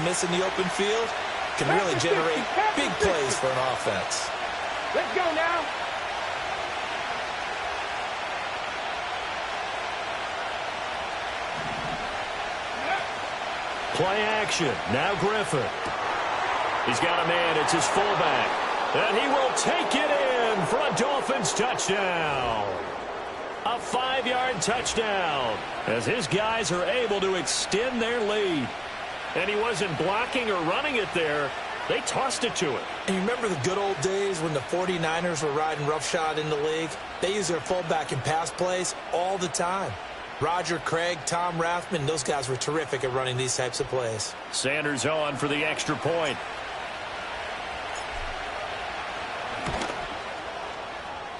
miss in the open field can really generate big plays for an offense. Let's go now. Play action. Now Griffin. He's got a man. It's his fullback. And he will take it in for a Dolphins touchdown. A 5-yard touchdown as his guys are able to extend their lead. And he wasn't blocking or running it there. They tossed it to him. And you remember the good old days when the 49ers were riding roughshod in the league? They used their fullback in pass plays all the time. Roger Craig, Tom Rathman, those guys were terrific at running these types of plays. Sanders on for the extra point.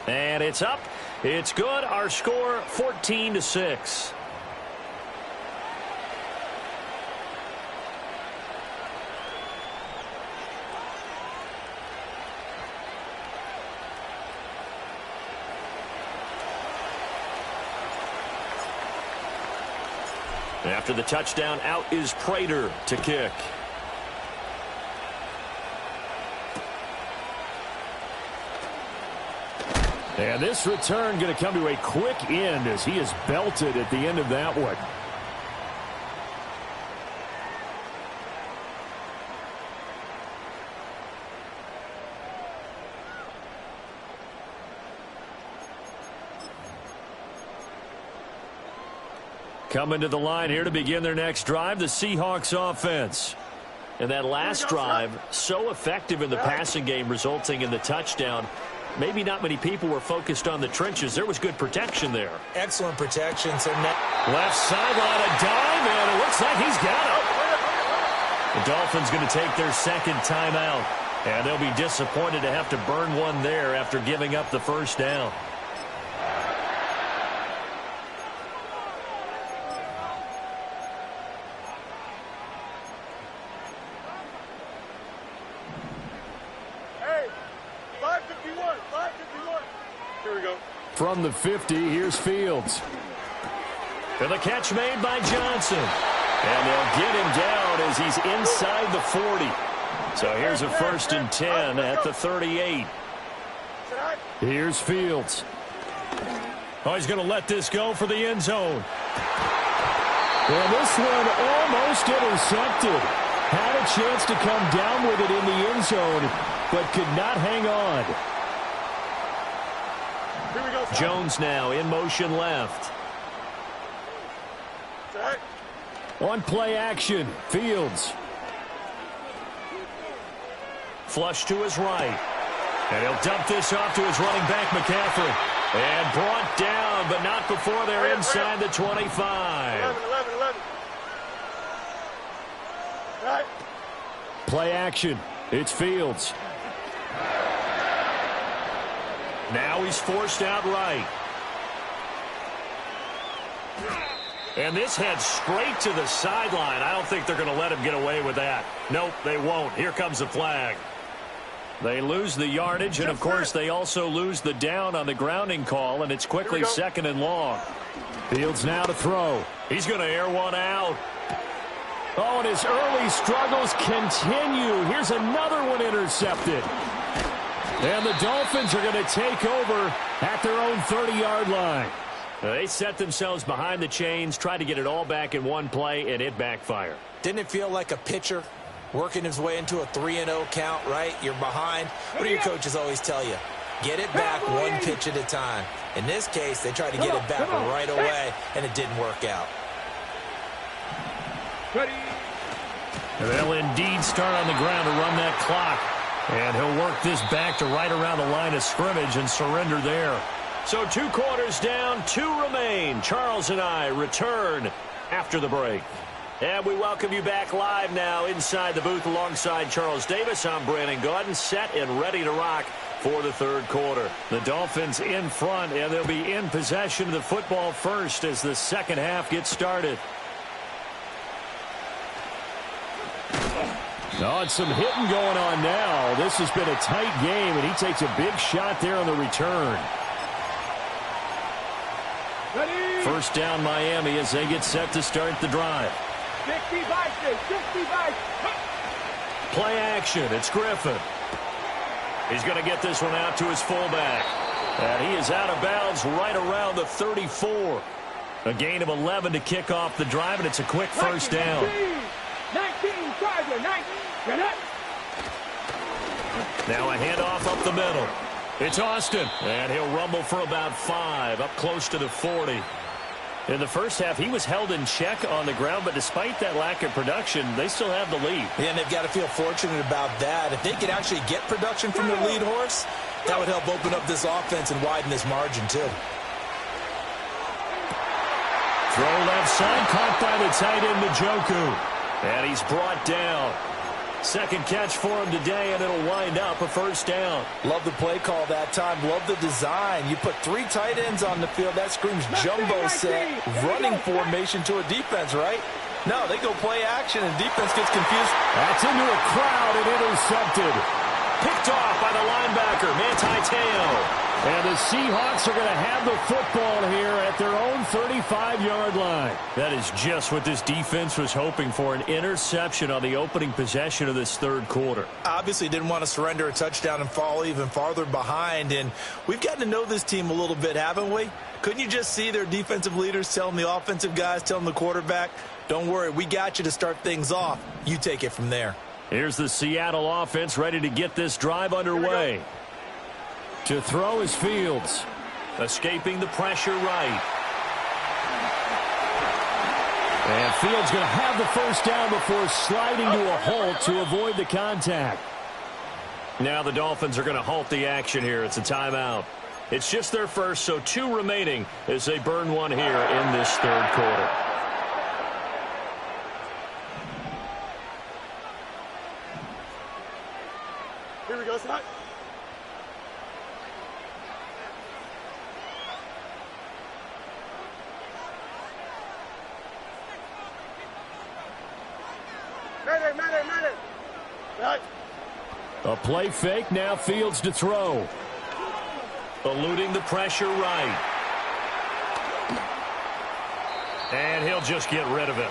And it's up. It's good. Our score, 14-6. After the touchdown, out is Prater to kick. And this return going to come to a quick end as he is belted at the end of that one. Coming to the line here to begin their next drive, the Seahawks offense. And that last drive, so effective in the passing game, resulting in the touchdown. Maybe not many people were focused on the trenches. There was good protection there. Excellent protection. So left sideline, a dive, and it looks like he's got it. The Dolphins going to take their second timeout. And they'll be disappointed to have to burn one there after giving up the first down. From the 50, here's Fields. And the catch made by Johnson. And they'll get him down as he's inside the 40. So here's a 1st and 10 at the 38. Here's Fields. Oh, he's going to let this go for the end zone. Well, this one almost intercepted. Had a chance to come down with it in the end zone, but could not hang on. Jones now in motion left. On play action, Fields. Flush to his right. And he'll dump this off to his running back, McCaffrey. And brought down, but not before they're inside the 25. 11. Play action. It's Fields. Now he's forced out right. And this heads straight to the sideline. I don't think they're going to let him get away with that. Nope, they won't. Here comes the flag. They lose the yardage, and, of course, they also lose the down on the grounding call, and it's quickly 2nd and long. Fields now to throw. He's going to air one out. Oh, and his early struggles continue. Here's another one intercepted. And the Dolphins are going to take over at their own 30-yard line. They set themselves behind the chains, tried to get it all back in one play, and it backfired. Didn't it feel like a pitcher working his way into a 3-0 count, right? You're behind. What do your coaches always tell you? Get it back one pitch at a time. In this case, they tried to get it back right away, and it didn't work out. They'll indeed start on the ground to run that clock. And he'll work this back to right around the line of scrimmage and surrender there. So 2 quarters down, 2 remain. Charles and I return after the break. And we welcome you back live now inside the booth alongside Charles Davis. I'm Brandon Gaudin, set and ready to rock for the 3rd quarter. The Dolphins in front, and they'll be in possession of the football first as the second half gets started. Oh, and some hitting going on now. This has been a tight game, and he takes a big shot there on the return. Ready. First down Miami as they get set to start the drive. 65. play action. It's Griffin. He's going to get this one out to his fullback. And he is out of bounds right around the 34. A gain of 11 to kick off the drive, and it's a quick first down. 19, Charger, 19. Now a handoff up the middle. It's Austin, and he'll rumble for about 5, up close to the 40. In the first half, he was held in check on the ground, but despite that lack of production, they still have the lead. Yeah, and they've got to feel fortunate about that. If they could actually get production from their lead horse, that would help open up this offense and widen this margin, too. Throw left side, caught by the tight end, Njoku. And he's brought down. Second catch for him today, and it'll wind up a first down. Love the play call that time. Love the design. You put 3 tight ends on the field. That screams jumbo set, running formation to a defense, right? No, they go play action, and defense gets confused. That's into a crowd and intercepted. Picked off by the linebacker, Manti Te'o. And the Seahawks are going to have the football here at their own 35-yard line. That is just what this defense was hoping for, an interception on the opening possession of this third quarter. Obviously didn't want to surrender a touchdown and fall even farther behind, and we've gotten to know this team a little bit, haven't we? Couldn't you just see their defensive leaders telling the offensive guys, telling the quarterback, don't worry, we got you to start things off. You take it from there. Here's the Seattle offense ready to get this drive underway. To throw is Fields. Escaping the pressure right. And Fields going to have the first down before sliding to a halt to avoid the contact. Now the Dolphins are going to halt the action here. It's a timeout. It's just their first, so 2 remaining as they burn one here in this third quarter. Here we go, Scott. A play fake, now Fields to throw. Eluding the pressure right. And he'll just get rid of it.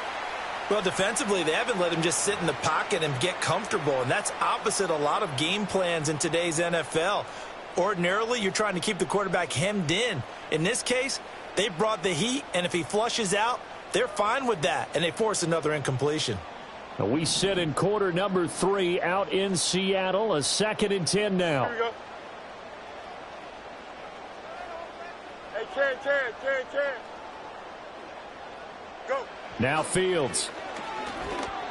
Well, defensively, they haven't let him just sit in the pocket and get comfortable, and that's opposite a lot of game plans in today's NFL. Ordinarily, you're trying to keep the quarterback hemmed in. In this case, they brought the heat, and if he flushes out, they're fine with that, and they force another incompletion. We sit in quarter number 3 out in Seattle. A 2nd and 10 now. Here we go. Hey, Terry. Go. Now Fields.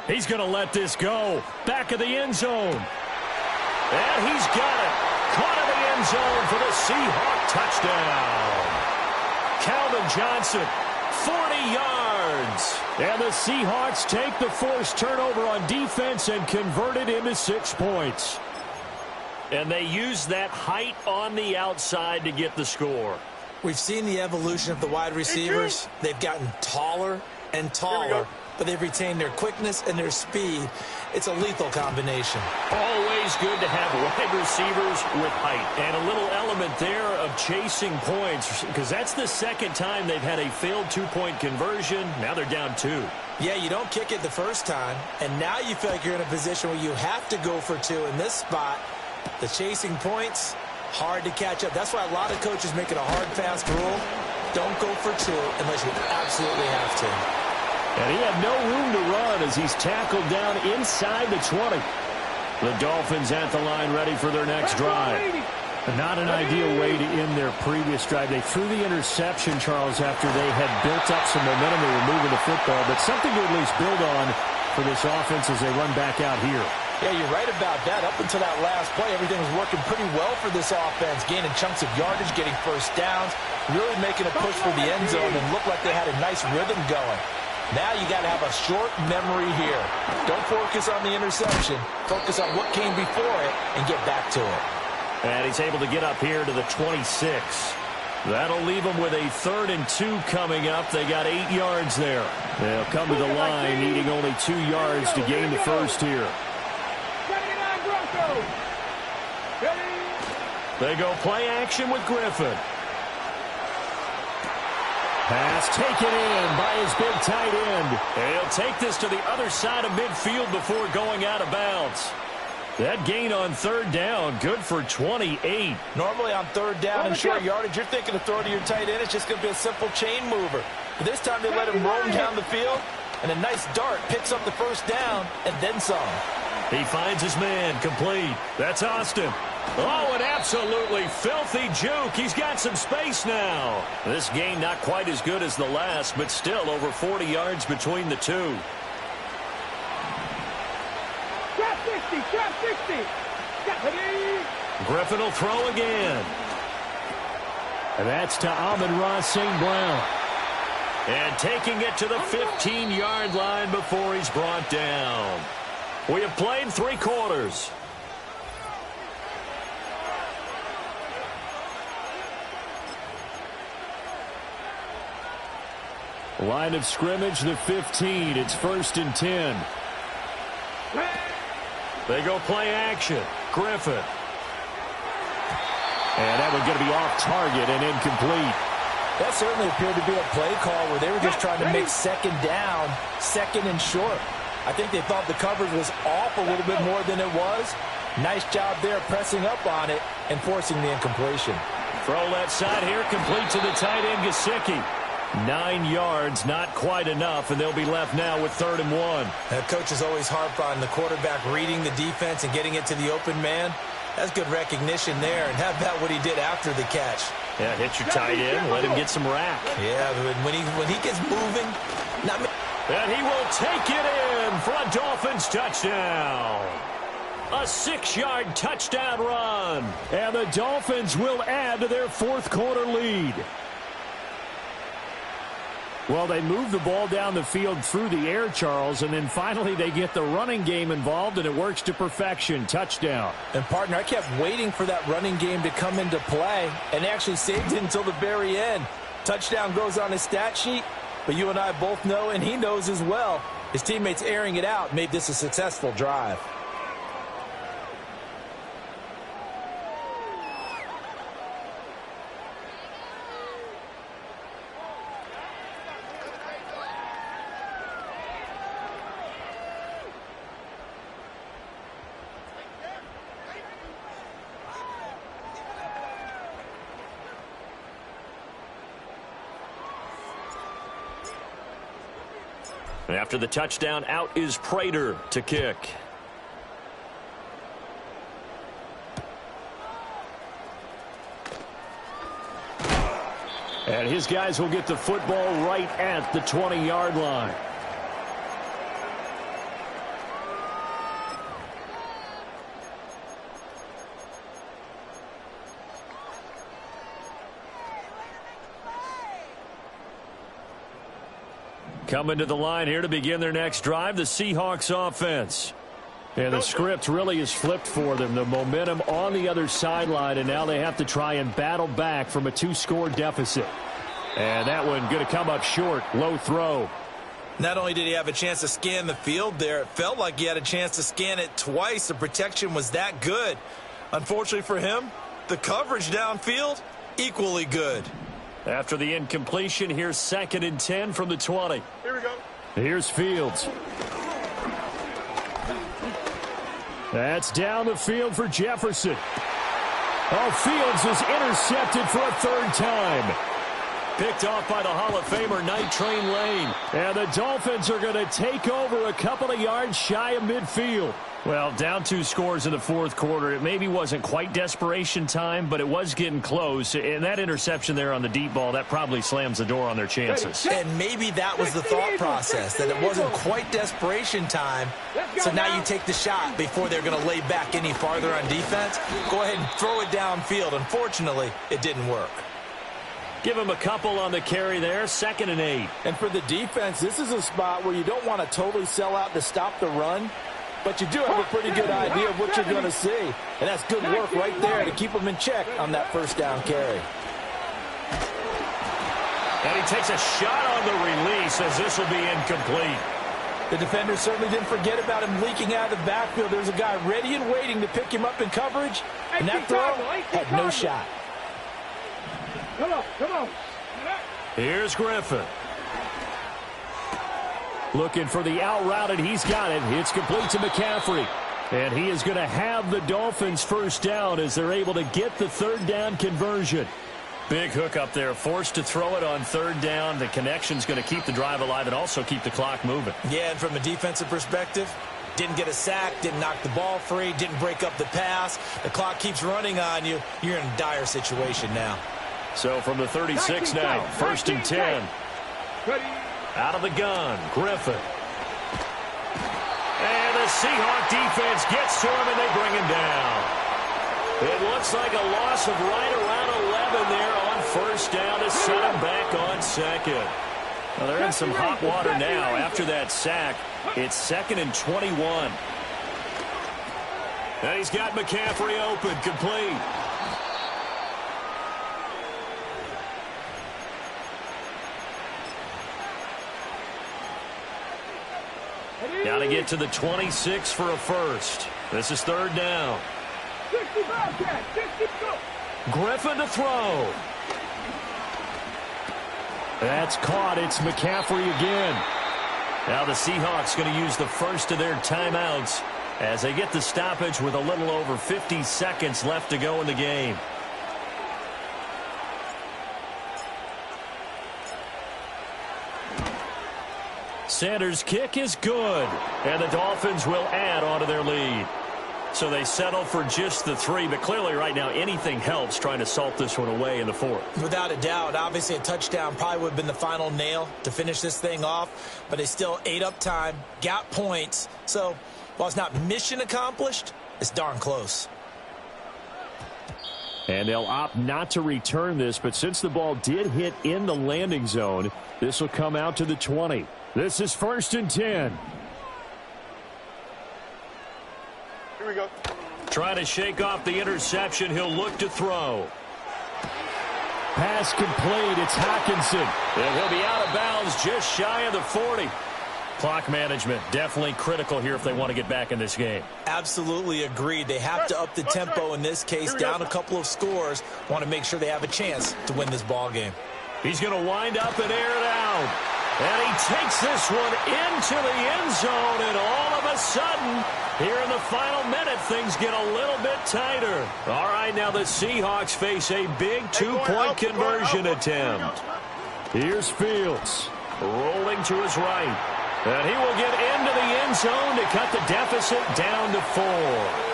He's going to let this go. Back of the end zone. And he's got it. Caught in the end zone for the Seahawk touchdown. Calvin Johnson, 40 yards. And the Seahawks take the forced turnover on defense and convert it into 6 points. And they use that height on the outside to get the score. We've seen the evolution of the wide receivers. They've gotten taller and taller, but they've retained their quickness and their speed. It's a lethal combination. Always good to have wide receivers with height. And a little element there of chasing points, because that's the 2nd time they've had a failed 2-point conversion. Now they're down 2. Yeah, you don't kick it the first time, and now you feel like you're in a position where you have to go for 2 in this spot. The chasing points, hard to catch up. That's why a lot of coaches make it a hard, fast rule. Don't go for 2 unless you absolutely have to. And he had no room to run as he's tackled down inside the 20. The Dolphins at the line ready for their next drive. Not an ideal way to end their previous drive. They threw the interception, Charles, after they had built up some momentum. They were moving the football, but something to at least build on for this offense as they run back out here. Yeah, you're right about that. Up until that last play, everything was working pretty well for this offense, gaining chunks of yardage, getting first downs, really making a push for the end zone, and looked like they had a nice rhythm going. Now you got to have a short memory here. Don't focus on the interception. Focus on what came before it and get back to it. And he's able to get up here to the 26. That'll leave them with a 3rd and 2 coming up. They got 8 yards there. They'll come to the line needing only 2 yards to gain the first here. They go play action with Griffin. Pass taken in by his big tight end. And he'll take this to the other side of midfield before going out of bounds. That gain on third down, good for 28. Normally on third down and short yardage, you're thinking of throwing to your tight end. It's just going to be a simple chain mover. But this time they let him roam down the field, and a nice dart picks up the first down and then some. He finds his man, complete. That's Austin. Oh, an absolutely filthy juke. He's got some space now. This gain not quite as good as the last, but still over 40 yards between the two. Trap 60, trap 60. Griffin will throw again. And that's to Amon-Ra St. Brown. And taking it to the 15-yard line before he's brought down. We have played 3 quarters. Line of scrimmage, the 15. It's 1st and 10. They go play action. Griffin. And that one's going to be off target and incomplete. That certainly appeared to be a play call where they were just trying to make second down, second and short. I think they thought the coverage was off a little bit more than it was. Nice job there pressing up on it and forcing the incompletion. Throw left side here, complete to the tight end, Gesicki. 9 yards, not quite enough, and they'll be left now with 3rd and 1. Coaches always harp on the quarterback reading the defense and getting it to the open man. That's good recognition there, and how about what he did after the catch? Yeah, hit your tight end, let him get some rack. Yeah, when he gets moving, and he will take it in for a Dolphins touchdown. A 6-yard touchdown run. And the Dolphins will add to their 4th quarter lead. Well, they move the ball down the field through the air, Charles, and then finally they get the running game involved, and it works to perfection. Touchdown. And, partner, I kept waiting for that running game to come into play, and actually saved it until the very end. Touchdown goes on his stat sheet, but you and I both know, and he knows as well, his teammates airing it out made this a successful drive. After the touchdown, out is Prater to kick. And his guys will get the football right at the 20-yard line. Coming to the line here to begin their next drive, the Seahawks offense. And the script really is flipped for them. The momentum on the other sideline, and now they have to try and battle back from a 2-score deficit. And that one going to come up short. Low throw. Not only did he have a chance to scan the field there, it felt like he had a chance to scan it twice. The protection was that good. Unfortunately for him, the coverage downfield, equally good. After the incompletion, here's 2nd and 10 from the 20. Here we go. Here's Fields. That's down the field for Jefferson. Oh, Fields is intercepted for a 3rd time. Picked off by the Hall of Famer Night Train Lane. And the Dolphins are going to take over a couple of yards shy of midfield. Well, down 2 scores in the 4th quarter. It maybe wasn't quite desperation time, but it was getting close. And that interception there on the deep ball, that probably slams the door on their chances. And maybe that was the thought process, that it wasn't quite desperation time. So now you take the shot before they're going to lay back any farther on defense. Go ahead and throw it downfield. Unfortunately, it didn't work. Give him a couple on the carry there, 2nd and 8. And for the defense, this is a spot where you don't want to totally sell out to stop the run. But you do have a pretty good idea of what you're going to see. And that's good work right there to keep them in check on that 1st down carry. And he takes a shot on the release as this will be incomplete. The defender certainly didn't forget about him leaking out of the backfield. There's a guy ready and waiting to pick him up in coverage. And that throw had no shot. Come on, come on. Here's Griffin. Looking for the out route, and he's got it. It's complete to McCaffrey. And he is going to have the Dolphins first down as they're able to get the third down conversion. Big hook up there, forced to throw it on third down. The connection's going to keep the drive alive and also keep the clock moving. Yeah, and from a defensive perspective, didn't get a sack, didn't knock the ball free, didn't break up the pass. The clock keeps running on you. You're in a dire situation now. So from the 36 now, first and 10. Out of the gun, Griffin. And the Seahawk defense gets to him, and they bring him down. It looks like a loss of right around 11 there on first down to set him back on second. Well, they're in some hot water now. After that sack, it's 2nd and 21. And he's got McCaffrey open, complete. Got to get to the 26 for a first. This is third down. Griffin to throw. That's caught. It's McCaffrey again. Now the Seahawks going to use the first of their timeouts as they get the stoppage with a little over 50 seconds left to go in the game. Sanders' kick is good, and the Dolphins will add onto their lead. So they settle for just the 3, but clearly right now anything helps trying to salt this one away in the 4th. Without a doubt, obviously a touchdown probably would have been the final nail to finish this thing off, but they still ate up time, got points. So while it's not mission accomplished, it's darn close. And they'll opt not to return this, but since the ball did hit in the landing zone, this will come out to the 20. This is 1st and 10. Here we go. Trying to shake off the interception. He'll look to throw. Pass complete. It's Hockenson. And he'll be out of bounds just shy of the 40. Clock management definitely critical here if they want to get back in this game. Absolutely agreed. They have to up the tempo in this case, down a couple of scores. Want to make sure they have a chance to win this ball game. He's going to wind up and air it out. And he takes this one into the end zone, and all of a sudden, here in the final minute, things get a little bit tighter. All right, now the Seahawks face a big two-point conversion attempt. Here's Fields, rolling to his right. And he will get into the end zone to cut the deficit down to 4.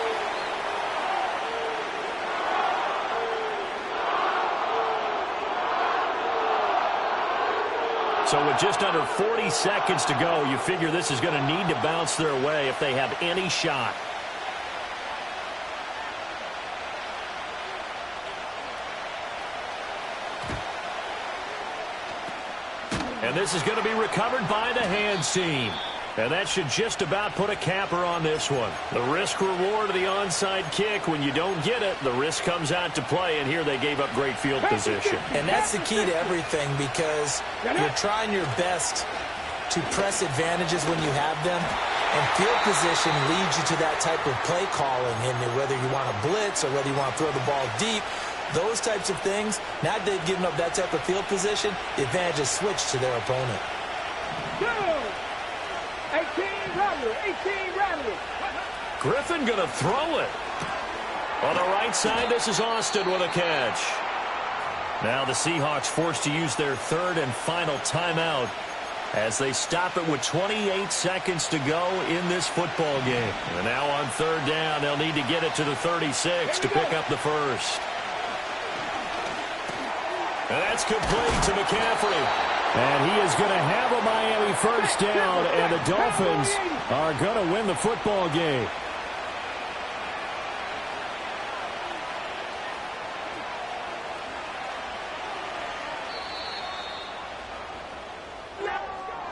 So with just under 40 seconds to go, you figure this is going to need to bounce their way if they have any shot. And this is going to be recovered by the hands team. And that should just about put a capper on this one. The risk-reward of the onside kick, when you don't get it, the risk comes out to play, and here they gave up great field position. And that's the key to everything, because you're trying your best to press advantages when you have them, and field position leads you to that type of play calling, and whether you want to blitz or whether you want to throw the ball deep, those types of things, now that they've given up that type of field position, the advantage is switched to their opponent. 18 Rattler. Griffin going to throw it. On the right side, this is Austin with a catch. Now the Seahawks forced to use their third and final timeout as they stop it with 28 seconds to go in this football game. And now on third down, they'll need to get it to the 36 to pick up the first. And that's complete to McCaffrey. And he is going to have a Miami first down, and the Dolphins are going to win the football game.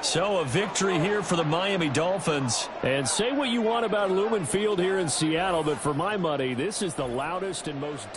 So a victory here for the Miami Dolphins. And say what you want about Lumen Field here in Seattle, but for my money, this is the loudest and most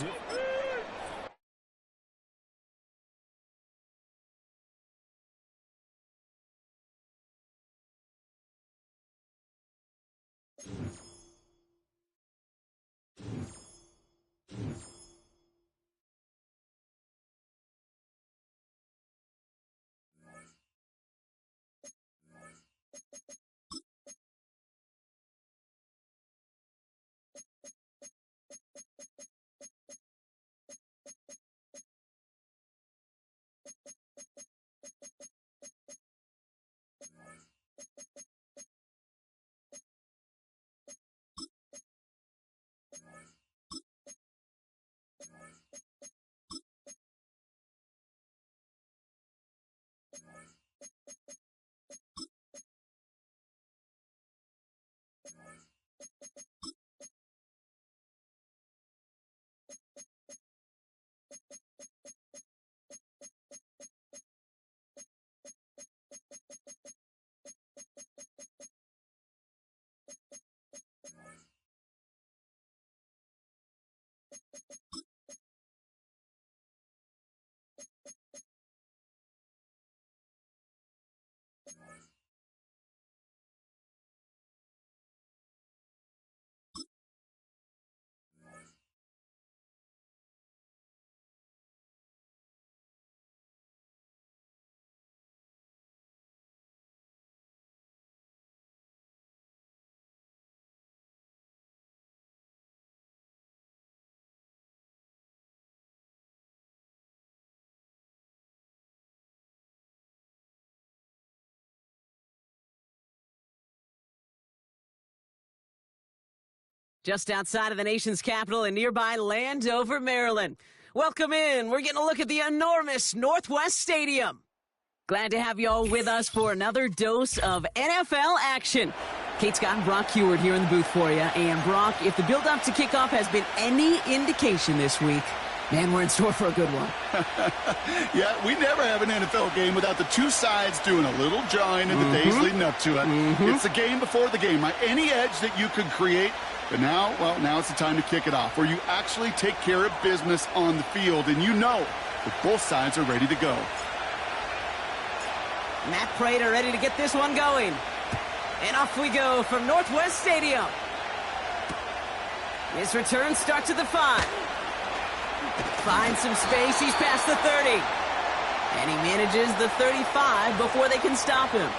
just outside of the nation's capital in nearby Landover, Maryland. Welcome in. We're getting a look at the enormous Northwest Stadium. Glad to have you all with us for another dose of NFL action. Kate Scott and Brock Heward here in the booth for you. And Brock, if the build-up to kickoff has been any indication this week, man, we're in store for a good one. Yeah, we never have an NFL game without the two sides doing a little jawing in the days leading up to it. It's the game before the game, right? Any edge that you could create. But now, well, now it's the time to kick it off, where you actually take care of business on the field, and you know that both sides are ready to go. Matt Prater ready to get this one going. And off we go from Northwest Stadium. His return starts at the 5. Finds some space. He's past the 30. And he manages the 35 before they can stop him.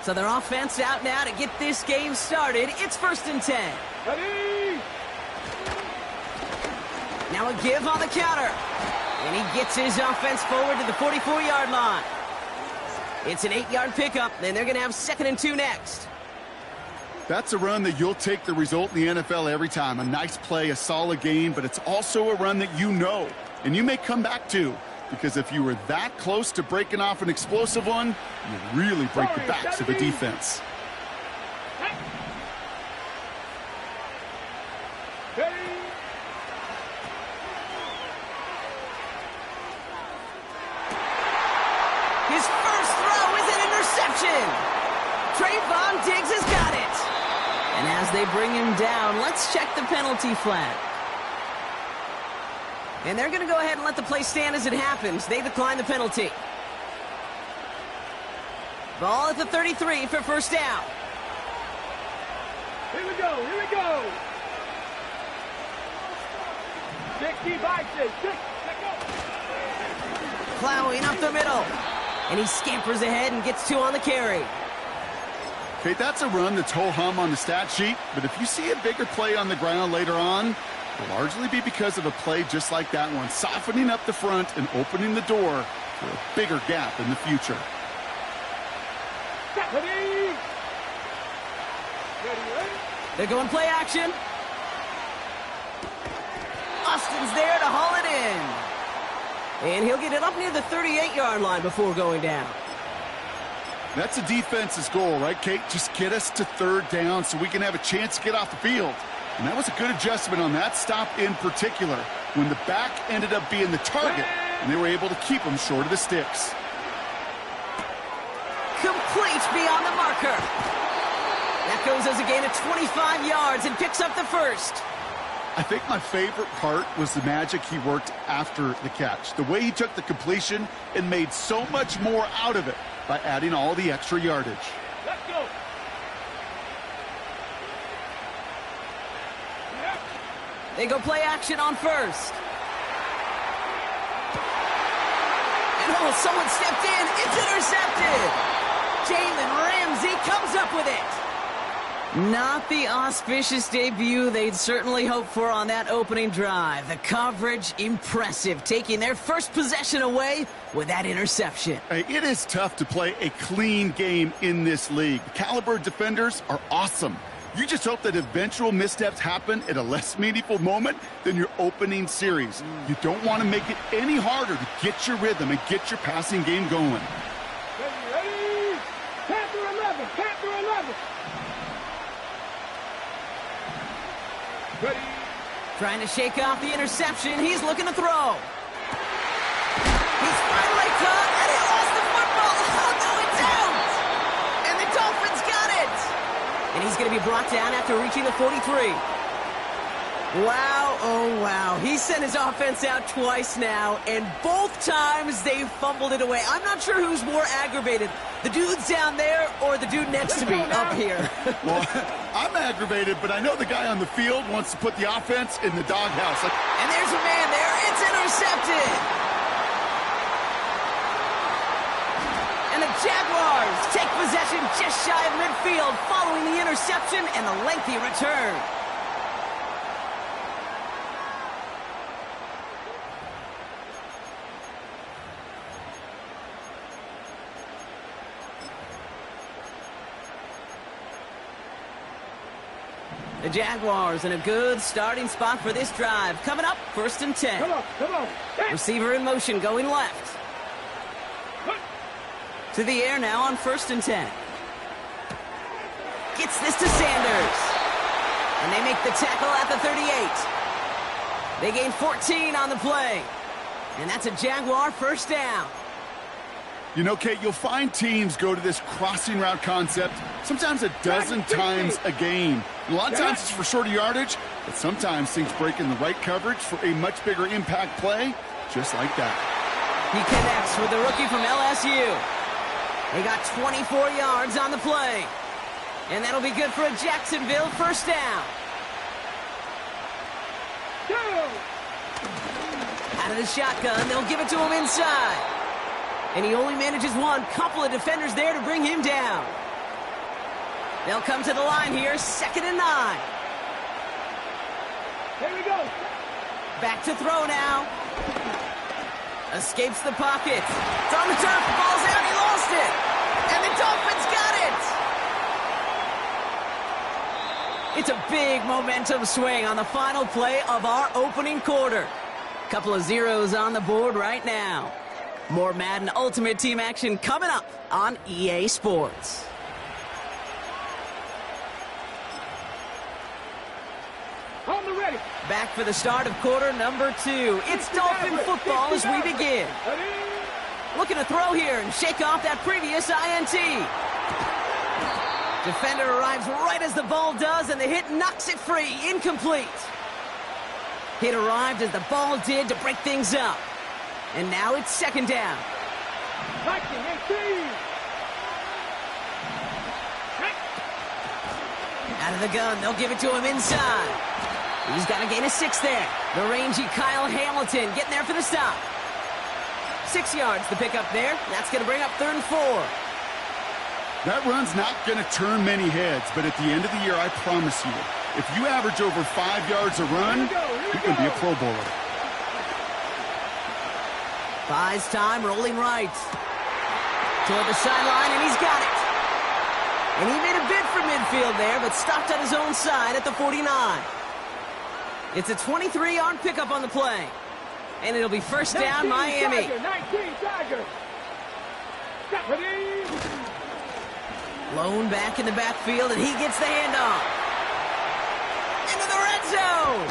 So their offense out now to get this game started. It's 1st and 10. Ready? Now a give on the counter. And he gets his offense forward to the 44-yard line. It's an 8-yard pickup, and they're going to have 2nd and 2 next. That's a run that you'll take the result in the NFL every time. A nice play, a solid game, but it's also a run that you know, and you may come back to. Because if you were that close to breaking off an explosive one, you really break the backs of the defense. His first throw is an interception. Trayvon Diggs has got it. And as they bring him down, let's check the penalty flag. And they're going to go ahead and let the play stand as it happens. They decline the penalty. Ball at the 33 for 1st down. Here we go, here we go. 60 by 6, 6, Plowing up the middle. And he scampers ahead and gets 2 on the carry. Okay, that's a run that's ho-hum on the stat sheet, but if you see a bigger play on the ground later on, it'll largely be because of a play just like that one, softening up the front and opening the door for a bigger gap in the future. Ready? They're going play action. Austin's there to haul it in. And he'll get it up near the 38-yard line before going down. That's the defense's goal, right, Kate? Just get us to 3rd down so we can have a chance to get off the field. And that was a good adjustment on that stop in particular, when the back ended up being the target, and they were able to keep him short of the sticks. Complete beyond the marker. That goes as a gain of 25 yards and picks up the 1st. I think my favorite part was the magic he worked after the catch. The way he took the completion and made so much more out of it by adding all the extra yardage. Let's go. They go play action on 1st. And oh, someone stepped in. It's intercepted. Jalen Ramsey comes up with it. Not the auspicious debut they'd certainly hoped for on that opening drive. The coverage, impressive, taking their first possession away with that interception. Hey, it is tough to play a clean game in this league. Caliber defenders are awesome. You just hope that eventual missteps happen at a less meaningful moment than your opening series. You don't want to make it any harder to get your rhythm and get your passing game going. Ready? Panther 11, Panther 11. Ready? Trying to shake off the interception. He's looking to throw. He's finally caught, and he lost the football. Oh, no, it's out. And the Dolphins got it. And he's going to be brought down after reaching the 43. Wow, oh wow. He sent his offense out twice now, and both times they fumbled it away. I'm not sure who's more aggravated, the dudes down there or the dude next to me up here. Well, I'm aggravated, but I know the guy on the field wants to put the offense in the doghouse. And there's a man there. It's intercepted. And the Jaguars take possession just shy of midfield following the interception and the lengthy return. The Jaguars in a good starting spot for this drive. Coming up, 1st and 10. Come on. Receiver in motion, going left. To the air now on 1st and 10. Gets this to Sanders. And they make the tackle at the 38. They gain 14 on the play. And that's a Jaguar first down. You know, Kate, you'll find teams go to this crossing route concept sometimes a dozen times a game. A lot of times it's for shorter yardage, but sometimes things break in the right coverage for a much bigger impact play, just like that. He connects with the rookie from LSU. They got 24 yards on the play. And that'll be good for a Jacksonville first down. Out of the shotgun, they'll give it to him inside. And he only manages one. Couple of defenders there to bring him down. They'll come to the line here, 2nd and 9. Here we go. Back to throw now. Escapes the pocket. It's on the turf, ball's out, he lost it. And the Dolphins got it. It's a big momentum swing on the final play of our opening quarter. Couple of zeros on the board right now. More Madden Ultimate Team action coming up on EA Sports. On the ready. Back for the start of quarter number 2. It's Dolphin football as we begin. Looking to throw here and shake off that previous INT. Defender arrives right as the ball does, and the hit knocks it free. Incomplete. Hit arrived as the ball did to break things up. And now it's 2nd down. Out of the gun, they'll give it to him inside. He's got to gain a 6 there. The rangy Kyle Hamilton getting there for the stop. 6 yards to pick up there. That's going to bring up 3rd and 4. That run's not going to turn many heads, but at the end of the year, I promise you, if you average over 5 yards a run, you can be a Pro Bowler. Buys time, rolling right. Toward the sideline, and he's got it. And he made a bid for midfield there, but stopped at his own side at the 49. It's a 23-yard pickup on the play. And it'll be first down, Miami. 19 Tiger. Lone back in the backfield, and he gets the handoff. Into the red zone.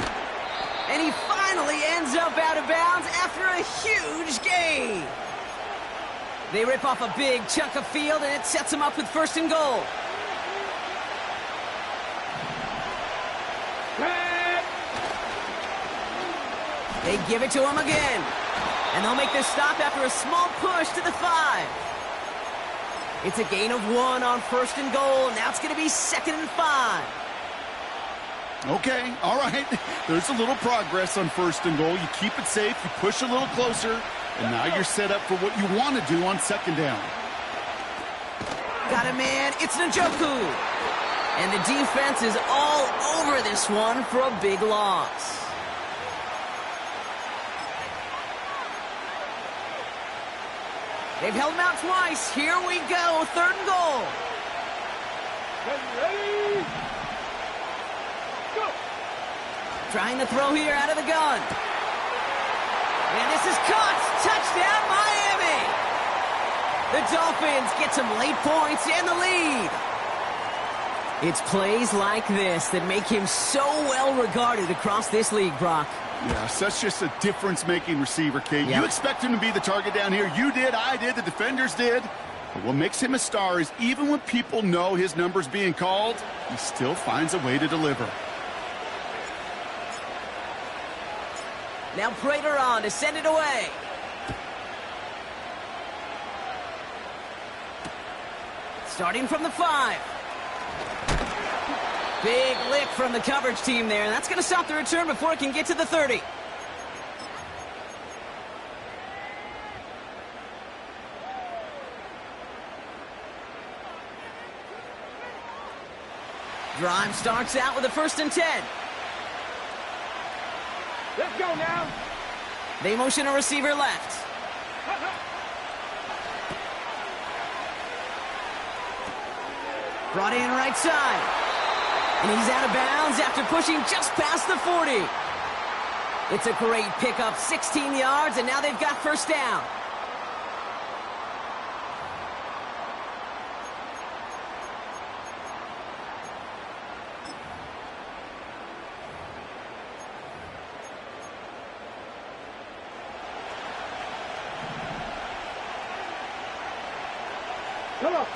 And he finally ends up out of bounds after a huge gain. They rip off a big chunk of field, and it sets him up with 1st and goal. They give it to him again. And they'll make this stop after a small push to the 5. It's a gain of 1 on 1st and goal. Now it's going to be 2nd and 5. Okay, all right. There's a little progress on 1st and goal. You keep it safe, you push a little closer, and now you're set up for what you want to do on 2nd down. Got a man, it's Njoku. And the defense is all over this one for a big loss. They've held him out twice. Here we go, 3rd and goal. Ready? Go. Trying to throw here out of the gun. And this is caught. Touchdown, Miami. The Dolphins get some late points and the lead. It's plays like this that make him so well regarded across this league, Brock. Yeah, such just a difference-making receiver, Kate. Yep. You expect him to be the target down here. You did, I did, the defenders did. But what makes him a star is even when people know his number's being called, he still finds a way to deliver. Now Prater on to send it away. Starting from the 5. Big lick from the coverage team there. That's going to stop the return before it can get to the 30. Drive starts out with a 1st and 10. Let's go now. They motion a receiver left. Brought in right side. And he's out of bounds after pushing just past the 40. It's a great pickup, 16 yards, and now they've got first down.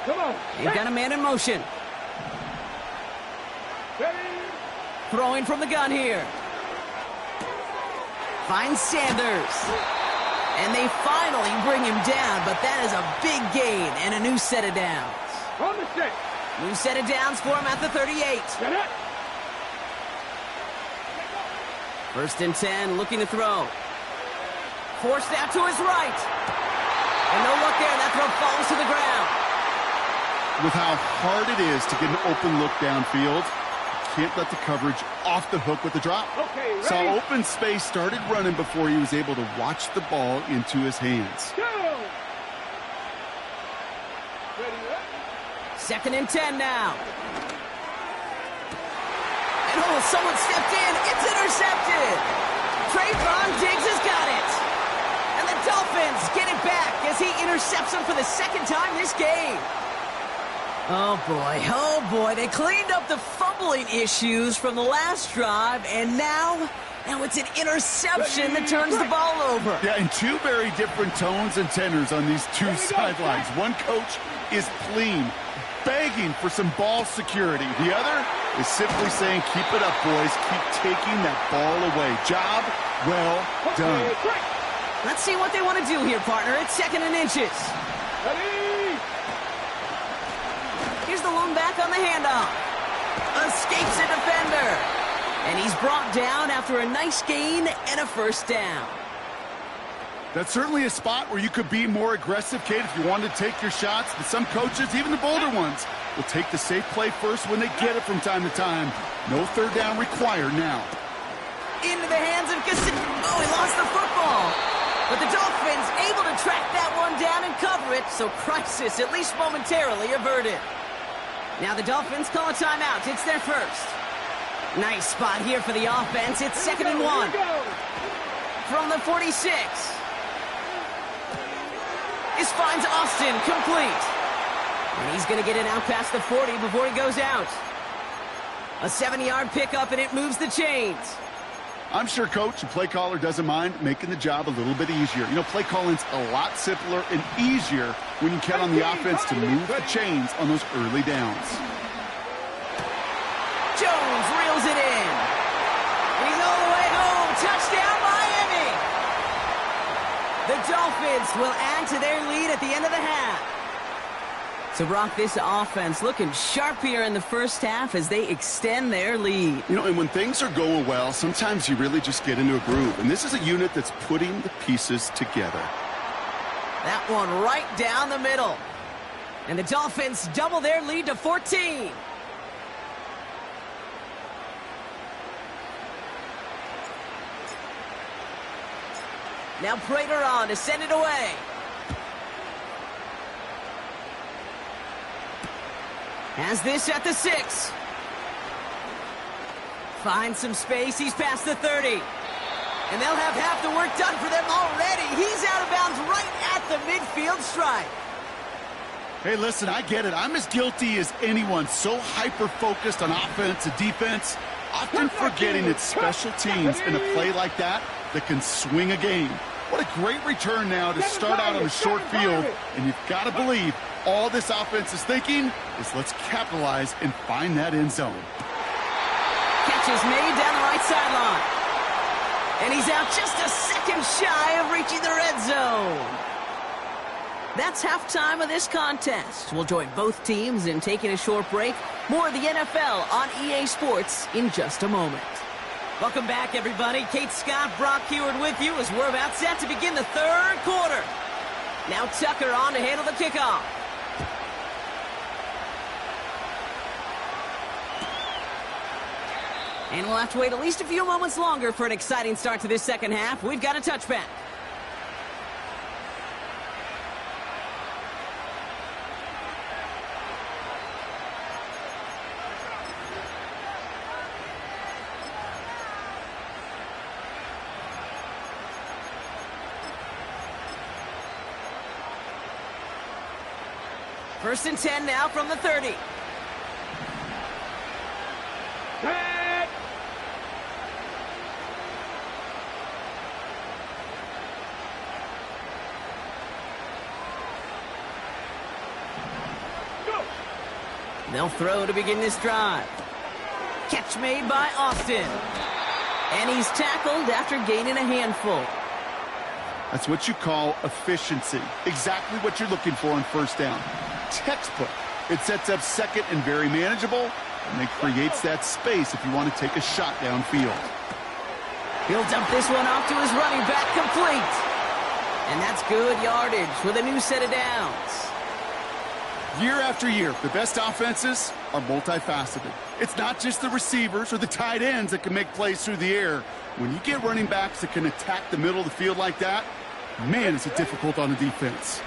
Come on. They've got a man in motion. Throwing from the gun here. Finds Sanders. And they finally bring him down, but that is a big gain and a new set of downs. On the set. New set of downs for him at the 38. Get it. First and 10, looking to throw. Forced out to his right. And no look there, that throw falls to the ground. With how hard it is to get an open look downfield, you can't let the coverage off the hook with the drop. Okay, ready? Saw open space, started running before he was able to watch the ball into his hands. Go. Ready. Second and 10 now. And someone stepped in. It's intercepted. Trayvon Diggs has got it. And the Dolphins get it back as he intercepts him for the second time this game. Oh boy, they cleaned up the fumbling issues from the last drive, and now it's an interception that turns the ball over. Yeah, and two very different tones and tenors on these two sidelines. One coach is pleading, begging for some ball security. The other is simply saying, keep it up, boys. Keep taking that ball away. Job well done. Let's see what they want to do here, partner. It's second and inches. Ready. Here's the lone back on the handoff. Escapes a defender. And he's brought down after a nice gain and a first down. That's certainly a spot where you could be more aggressive, Kate, if you wanted to take your shots. But some coaches, even the bolder ones, will take the safe play first when they get it from time to time. No third down required now. Into the hands of Cassini. Oh, he lost the football. But the Dolphins able to track that one down and cover it, so crisis, at least momentarily, averted. Now the Dolphins call a timeout. It's their first. Nice spot here for the offense. It's second and 1. From the 46. This finds Austin complete. And he's going to get it out past the 40 before he goes out. A 70-yard pickup, and it moves the chains. I'm sure coach and play caller doesn't mind making the job a little bit easier. You know, play calling's a lot simpler and easier when you count on the offense to move the chains on those early downs. Jones reels it in. And he's all the way home. Touchdown, Miami. The Dolphins will add to their lead at the end of the half. So, Brock, this offense looking sharp here in the first half as they extend their lead. You know, and when things are going well, sometimes you really just get into a groove. And this is a unit that's putting the pieces together. That one right down the middle. And the Dolphins double their lead to 14. Now Prater on to send it away. Has this at the 6. Finds some space. He's past the 30. And they'll have half the work done for them already. He's out of bounds right at the midfield stripe. Hey, listen, I get it. I'm as guilty as anyone. So hyper-focused on offense and defense, often forgetting it's special teams in a play like that can swing a game. What a great return now to start out on a short field. And you've got to believe all this offense is thinking is let's capitalize and find that end zone. Catch is made down the right sideline. And he's out just a second shy of reaching the red zone. That's halftime of this contest. We'll join both teams in taking a short break. More of the NFL on EA Sports in just a moment. Welcome back, everybody. Kate Scott, Brock Heward with you as we're about set to begin the third quarter. Now Tucker on to handle the kickoff. And we'll have to wait at least a few moments longer for an exciting start to this second half. We've got a touchback. First and 10 now from the 30. Set. Go. They'll throw to begin this drive. Catch made by Austin. And he's tackled after gaining a handful. That's what you call efficiency. Exactly what you're looking for on first down. Textbook. It sets up second and very manageable, and it creates that space if you want to take a shot downfield. He'll dump this one off to his running back, complete. And that's good yardage with a new set of downs. Year after year, the best offenses are multifaceted. It's not just the receivers or the tight ends that can make plays through the air. When you get running backs that can attack the middle of the field like that, man, is it difficult on the defense.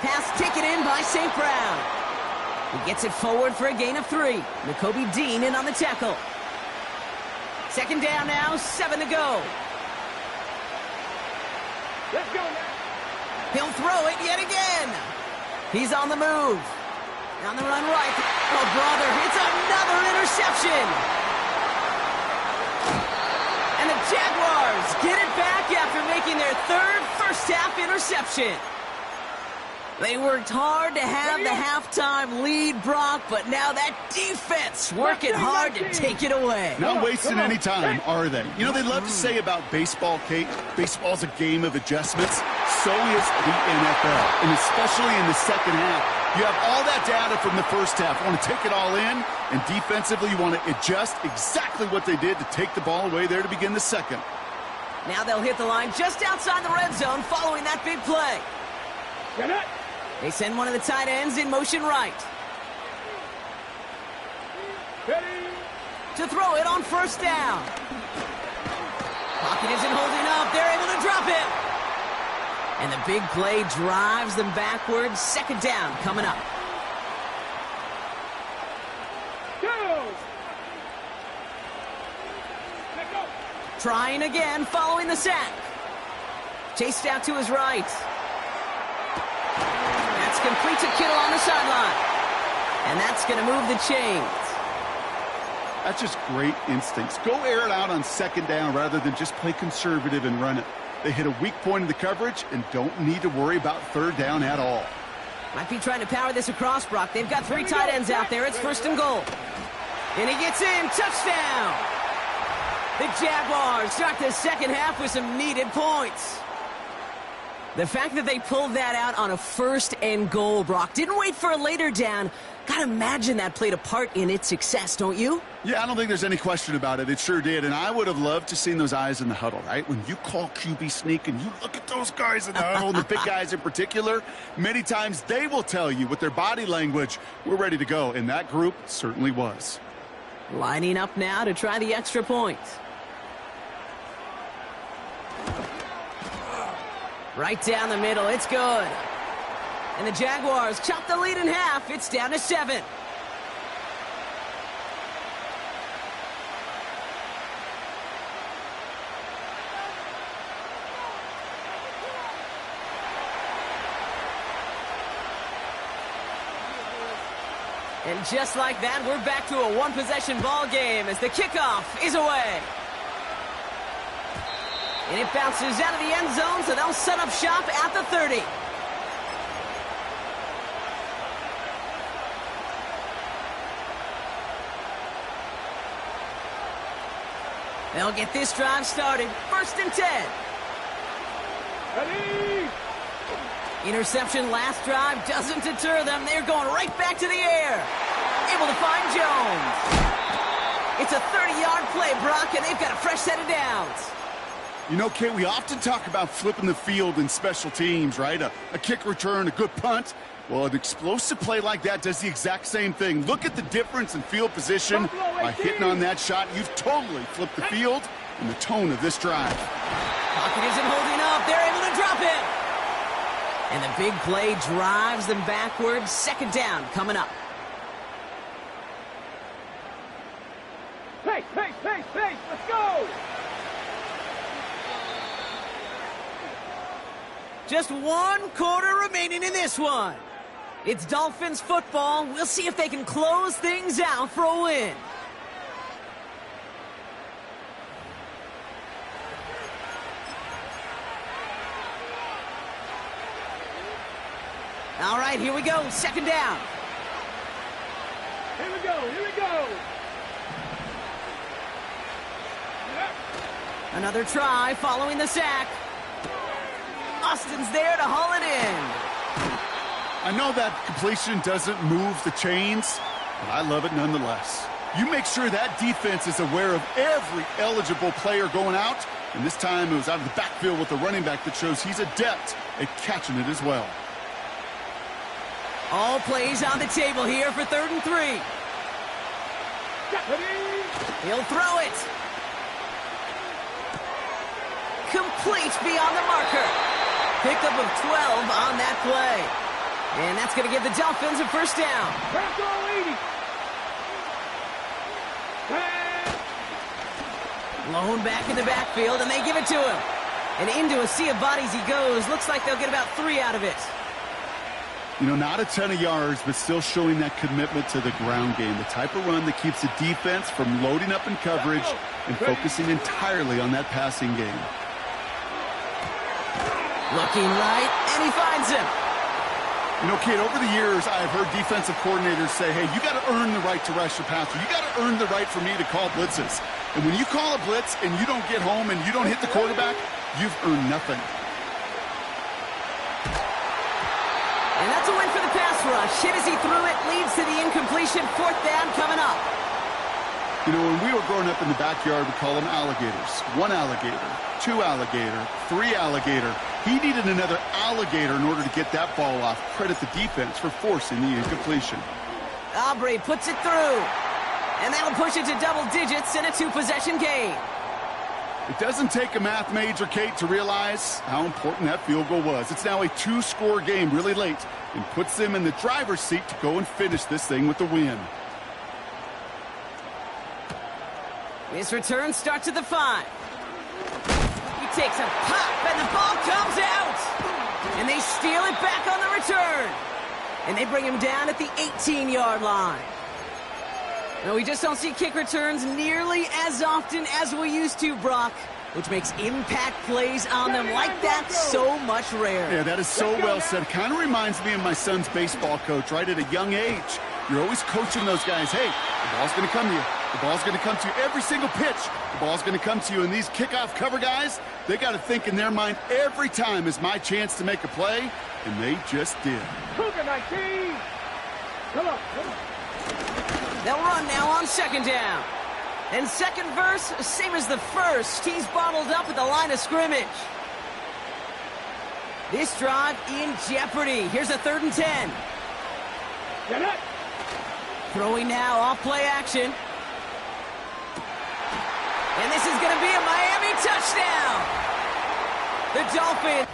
Pass taken in by St. Brown. He gets it forward for a gain of 3. Nakobe Dean in on the tackle. Second down now, 7 to go. Let's go, man. He'll throw it yet again. He's on the move. On the run right. Oh, brother, it's another interception. And the Jaguars get it back after making their third first-half interception. They worked hard to have the halftime lead, Brock, but now that defense working hard to take it away. Not wasting any time, are they? You know, they love to say about baseball, Kate, baseball's a game of adjustments. So is the NFL, and especially in the second half. You have all that data from the first half. You want to take it all in, and defensively you want to adjust exactly what they did to take the ball away there to begin the second. Now they'll hit the line just outside the red zone following that big play. Get it. They send one of the tight ends in motion right. Ready. To throw it on first down. Pocket isn't holding up. They're able to drop it. And the big play drives them backwards. Second down coming up. Go. Let go. Trying again following the sack. Chased out to his right. That's complete to Kittle on the sideline. And that's going to move the chains. That's just great instincts. Go air it out on second down rather than just play conservative and run it. They hit a weak point in the coverage and don't need to worry about third down at all. Might be trying to power this across, Brock. They've got 3 tight ends out there. It's first and goal. And he gets in. Touchdown. The Jaguars start the second half with some needed points. The fact that they pulled that out on a first and goal, Brock, didn't wait for a later down. Gotta imagine that played a part in its success, don't you? Yeah, I don't think there's any question about it. It sure did, and I would have loved to seen those eyes in the huddle, right? When you call QB sneak and you look at those guys in the huddle, and the big guys in particular, many times they will tell you with their body language, we're ready to go, and that group certainly was. Lining up now to try the extra point. Right down the middle, it's good. And the Jaguars chop the lead in half. It's down to 7. And just like that, we're back to a one-possession ball game as the kickoff is away. And it bounces out of the end zone, so they'll set up shop at the 30. They'll get this drive started. First and 10. Ready. Interception last drive doesn't deter them. They're going right back to the air. Able to find Jones. It's a 30-yard play, Brock, and they've got a fresh set of downs. You know, Kate, we often talk about flipping the field in special teams, right? A kick return, a good punt. Well, an explosive play like that does the exact same thing. Look at the difference in field position. By hitting on that shot, you've totally flipped the field and the tone of this drive. Pocket isn't holding up. They're able to drop it. And the big play drives them backwards. Second down coming up. Pace, pace, pace, pace. Let's go. Just 1 quarter remaining in this one. It's Dolphins football. We'll see if they can close things out for a win. All right, here we go. 2nd down. Here we go. Here we go. Another try following the sack. Austin's there to haul it in. I know that completion doesn't move the chains, but I love it nonetheless. You make sure that defense is aware of every eligible player going out, and this time it was out of the backfield with a running back that shows he's adept at catching it as well. All plays on the table here for 3rd and 3. He'll throw it. Complete beyond the marker. Pickup of 12 on that play. And that's going to give the Dolphins a 1st down. Lone back in the backfield, and they give it to him. And into a sea of bodies he goes. Looks like they'll get about 3 out of it. You know, not a ton of yards, but still showing that commitment to the ground game. The type of run that keeps the defense from loading up in coverage and focusing entirely on that passing game. Looking right, and he finds him. You know, kid, over the years, I've heard defensive coordinators say, hey, you got to earn the right to rush your passer. You got to earn the right for me to call blitzes. And when you call a blitz and you don't get home and you don't hit the quarterback, you've earned nothing. And that's a win for the pass rush. Hit as he threw it, leads to the incompletion. 4th down coming up. You know, when we were growing up in the backyard, we call them alligators. 1 alligator, 2 alligator, 3 alligator. He needed another alligator in order to get that ball off. Credit the defense for forcing the incompletion. Aubrey puts it through. And that'll push it to double digits in a 2-possession game. It doesn't take a math major, Kate, to realize how important that field goal was. It's now a 2-score game really late and puts them in the driver's seat to go and finish this thing with the win. This return starts at the 5. He takes a pop, and the ball comes out. And they steal it back on the return. And they bring him down at the 18-yard line. No, we just don't see kick returns nearly as often as we used to, Brock, which makes impact plays on them like that so much rarer. Yeah, that is so well said. It kind of reminds me of my son's baseball coach, right? At a young age, you're always coaching those guys. Hey, the ball's going to come to you. The ball's going to come to you every single pitch. The ball's going to come to you. And these kickoff cover guys, they got to think in their mind every time is my chance to make a play, and they just did. Cougar 19. Come on, come on. They'll run now on 2nd down. And 2nd verse, same as the first. He's bottled up at the line of scrimmage. This drive in jeopardy. Here's a 3rd and 10. Get it. Throwing now off play action. And this is going to be a Miami touchdown. The Dolphins.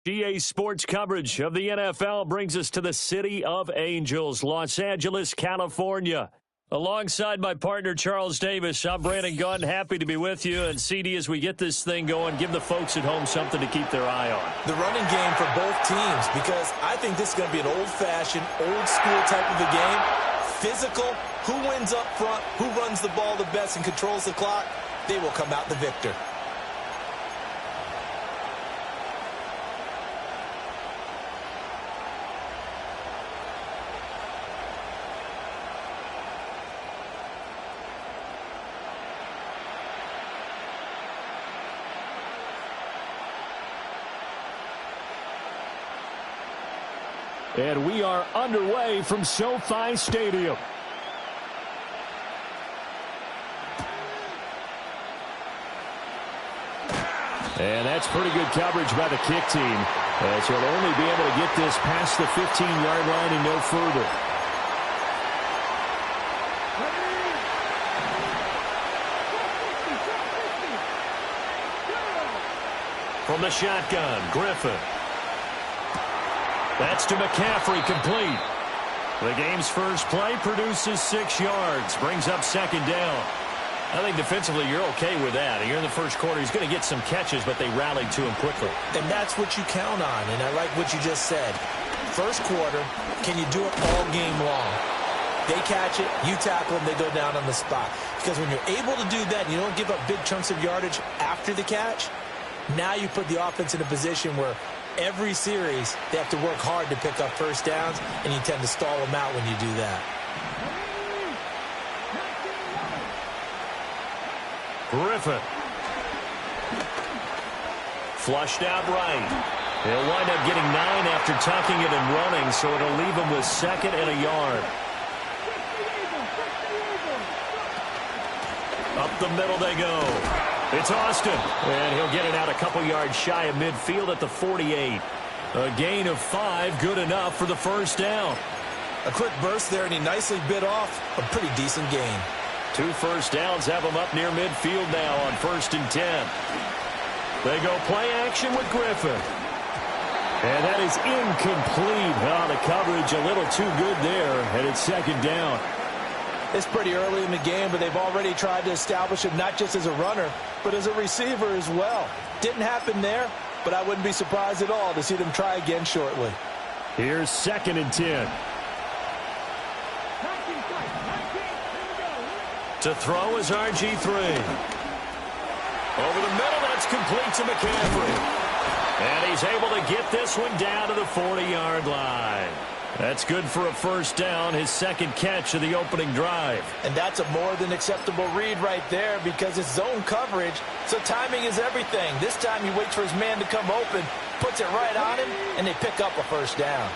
GA Sports coverage of the NFL brings us to the City of Angels, Los Angeles, California. Alongside my partner, Charles Davis, I'm Brandon Gunn. Happy to be with you. And, CD, as we get this thing going, give the folks at home something to keep their eye on. The running game for both teams, because I think this is going to be an old-fashioned, old-school type of a game. Physical, who wins up front, who runs the ball the best and controls the clock, they will come out the victor. And we are underway from SoFi Stadium. And that's pretty good coverage by the kick team, as he'll only be able to get this past the 15-yard line and no further. From the shotgun, Griffin. That's to McCaffrey, complete. The game's first play produces 6 yards, brings up second down. I think defensively you're okay with that. Here in the first quarter, he's going to get some catches, but they rallied to him quickly. And that's what you count on, and I like what you just said. First quarter, can you do it all game long? They catch it, you tackle them, they go down on the spot. Because when you're able to do that and you don't give up big chunks of yardage after the catch, now you put the offense in a position where every series they have to work hard to pick up first downs, and you tend to stall them out when you do that. Griffin. Flushed out right. He'll wind up getting 9 after tucking it and running, so it'll leave him with 2nd and a yard. Up the middle they go. It's Austin, and he'll get it out a couple yards shy of midfield at the 48. A gain of 5, good enough for the first down. A quick burst there, and he nicely bit off a pretty decent gain. 2 first downs have him up near midfield now on 1st and 10. They go play action with Griffin. And that is incomplete. Oh, the coverage a little too good there, and it's second down. It's pretty early in the game, but they've already tried to establish him not just as a runner, but as a receiver as well. Didn't happen there, but I wouldn't be surprised at all to see them try again shortly. Here's 2nd and 10. To throw is RG3. Over the middle, that's complete to McCaffrey. And he's able to get this one down to the 40-yard line. That's good for a first down, his 2nd catch of the opening drive. And that's a more than acceptable read right there because it's zone coverage, so timing is everything. This time he waits for his man to come open, puts it right on him, and they pick up a first down.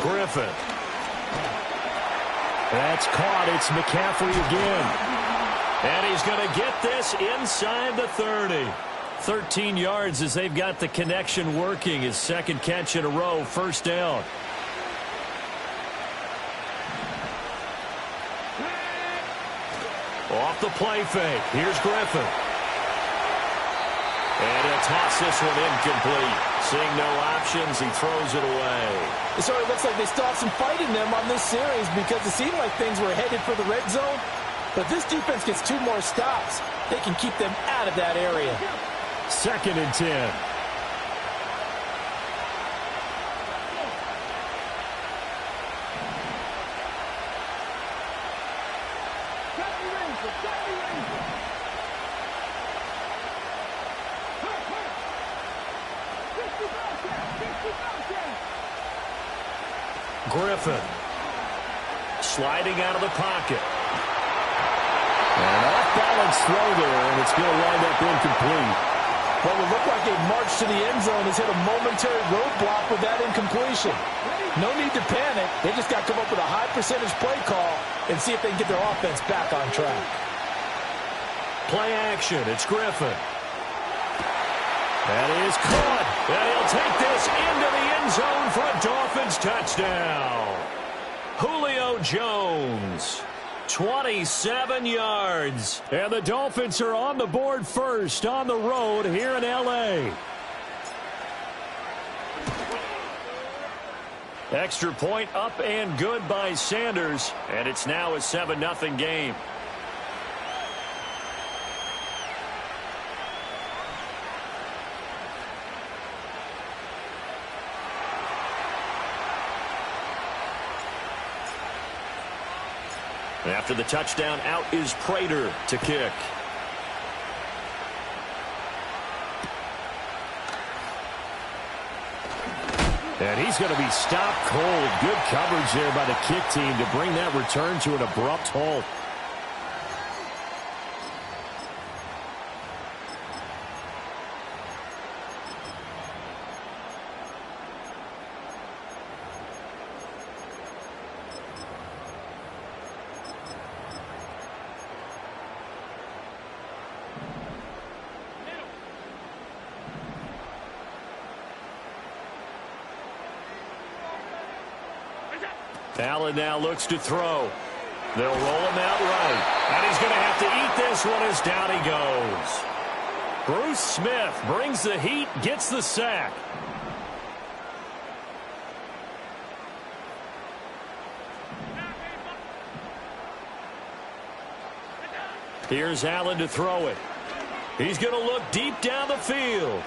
Griffin. That's caught. It's McCaffrey again. And he's going to get this inside the 30. 13 yards as they've got the connection working. His 2nd catch in a row, first down. Off the play fake. Here's Griffin. And he'll toss this one incomplete. Seeing no options, he throws it away. It sort of looks like they still have some fight in them on this series because it seemed like things were headed for the red zone. But this defense gets 2 more stops. They can keep them out of that area. 2nd and 10. Griffin sliding out of the pocket. An off-balance throw there, and it's going to wind up incomplete. What would look like a march to the end zone has hit a momentary roadblock with that incompletion. No need to panic. They just got to come up with a high percentage play call and see if they can get their offense back on track. Play action. It's Griffin. That is caught. And he'll take this into the end zone for a Dolphins touchdown. Julio Jones. 27 yards. And the Dolphins are on the board first on the road here in L.A. Extra point up and good by Sanders. And it's now a 7-0 game. After the touchdown, out is Prater to kick. And he's going to be stopped cold. Good coverage there by the kick team to bring that return to an abrupt halt. Allen now looks to throw. They'll roll him out right. And he's going to have to eat this one as down he goes. Bruce Smith brings the heat, gets the sack. Here's Allen to throw it. He's going to look deep down the field.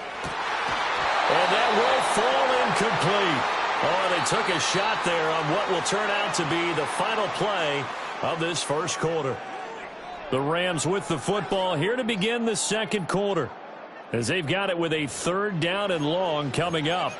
And that will fall incomplete. Oh, they took a shot there on what will turn out to be the final play of this first quarter. The Rams with the football here to begin the second quarter, as they've got it with a 3rd down and long coming up.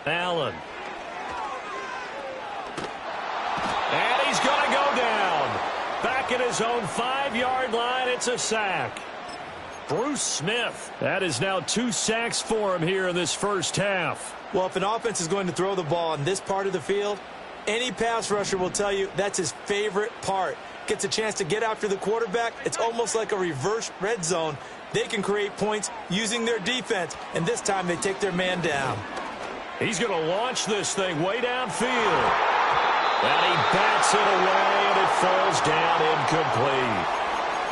Allen. And he's going to go down. Back at his own 5-yard line, it's a sack. Bruce Smith. That is now 2 sacks for him here in this first half. Well, if an offense is going to throw the ball in this part of the field, any pass rusher will tell you that's his favorite part. Gets a chance to get after the quarterback. It's almost like a reverse red zone. They can create points using their defense, and this time they take their man down. He's going to launch this thing way downfield. And he bats it away, and it falls down incomplete.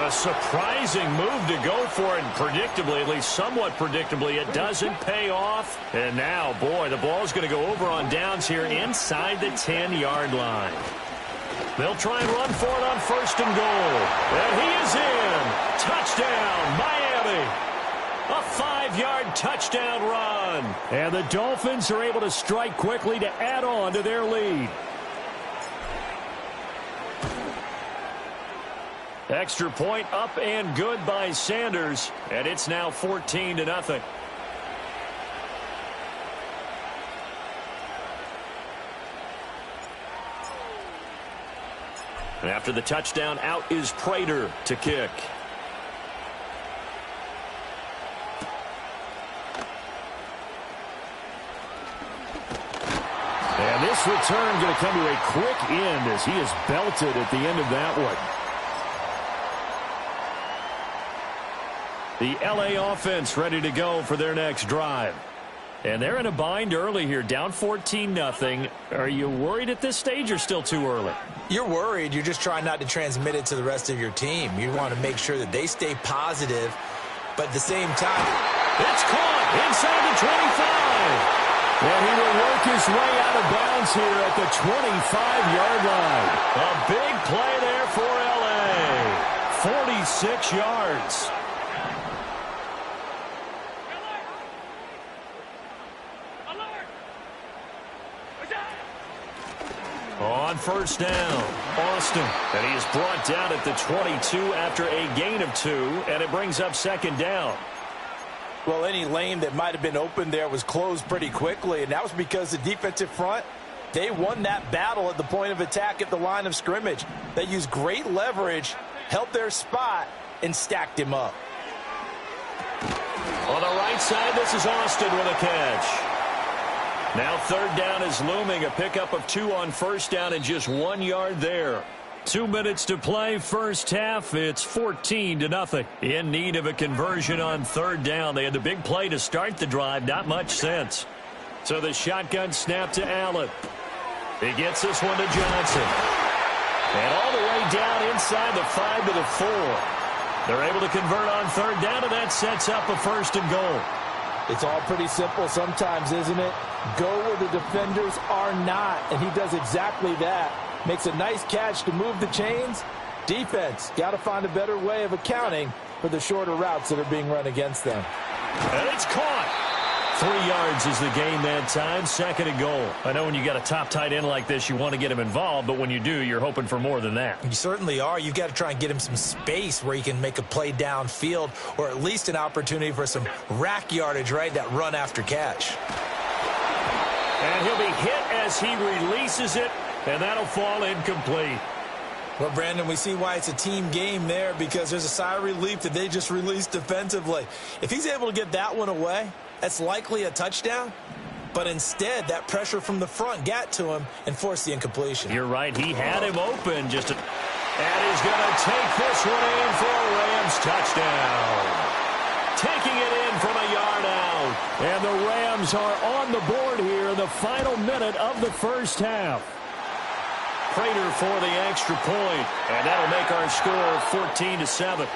A surprising move to go for it, and predictably, at least somewhat predictably, it doesn't pay off. And now, boy, the ball's going to go over on downs here inside the 10-yard line. They'll try and run for it on 1st and goal. And he is in. Touchdown, Miami. A 5-yard touchdown run. And the Dolphins are able to strike quickly to add on to their lead. Extra point up and good by Sanders. And it's now 14-0. And after the touchdown, out is Prater to kick. And this return going to come to a quick end as he is belted at the end of that one. The LA offense ready to go for their next drive. And they're in a bind early here, down 14-0. Are you worried at this stage or still too early? You're worried. You're just trying not to transmit it to the rest of your team. You want to make sure that they stay positive, but at the same time, it's caught inside the 25. And he will work his way out of bounds here at the 25-yard line. A big play there for LA. 46 yards. On 1st down, Austin. And he is brought down at the 22 after a gain of 2, and it brings up 2nd down. Well, any lane that might have been open there was closed pretty quickly, and that was because the defensive front, they won that battle at the point of attack at the line of scrimmage. They used great leverage, held their spot, and stacked him up. On the right side, this is Austin with a catch. Now 3rd down is looming, a pickup of 2 on 1st down and just 1 yard there. 2 minutes to play, first half. It's 14-0. In need of a conversion on 3rd down. They had the big play to start the drive. Not much sense. So the shotgun snap to Allen. He gets this one to Johnson. And all the way down inside the 5 to the 4. They're able to convert on 3rd down, and that sets up a 1st and goal. It's all pretty simple sometimes, isn't it? Go where the defenders are not, and he does exactly that. Makes a nice catch to move the chains. Defense, got to find a better way of accounting for the shorter routes that are being run against them. And it's caught. 3 yards is the gain that time, 2nd and goal. I know when you got a top tight end like this, you want to get him involved, but when you do, you're hoping for more than that. You certainly are. You've got to try and get him some space where he can make a play downfield, or at least an opportunity for some rack yardage, right? That run after catch. And he'll be hit as he releases it, and that'll fall incomplete. Well, Brandon, we see why it's a team game there, because there's a sigh of relief that they just released defensively. If he's able to get that one away, that's likely a touchdown. but instead that pressure from the front got to him and forced the incompletion. You're right. He had him open. And he's going to take this one in for a Rams touchdown. Taking it in from a yard out. And the Rams are on the board here in the final minute of the first half. Prater for the extra point, and that'll make our score 14-7.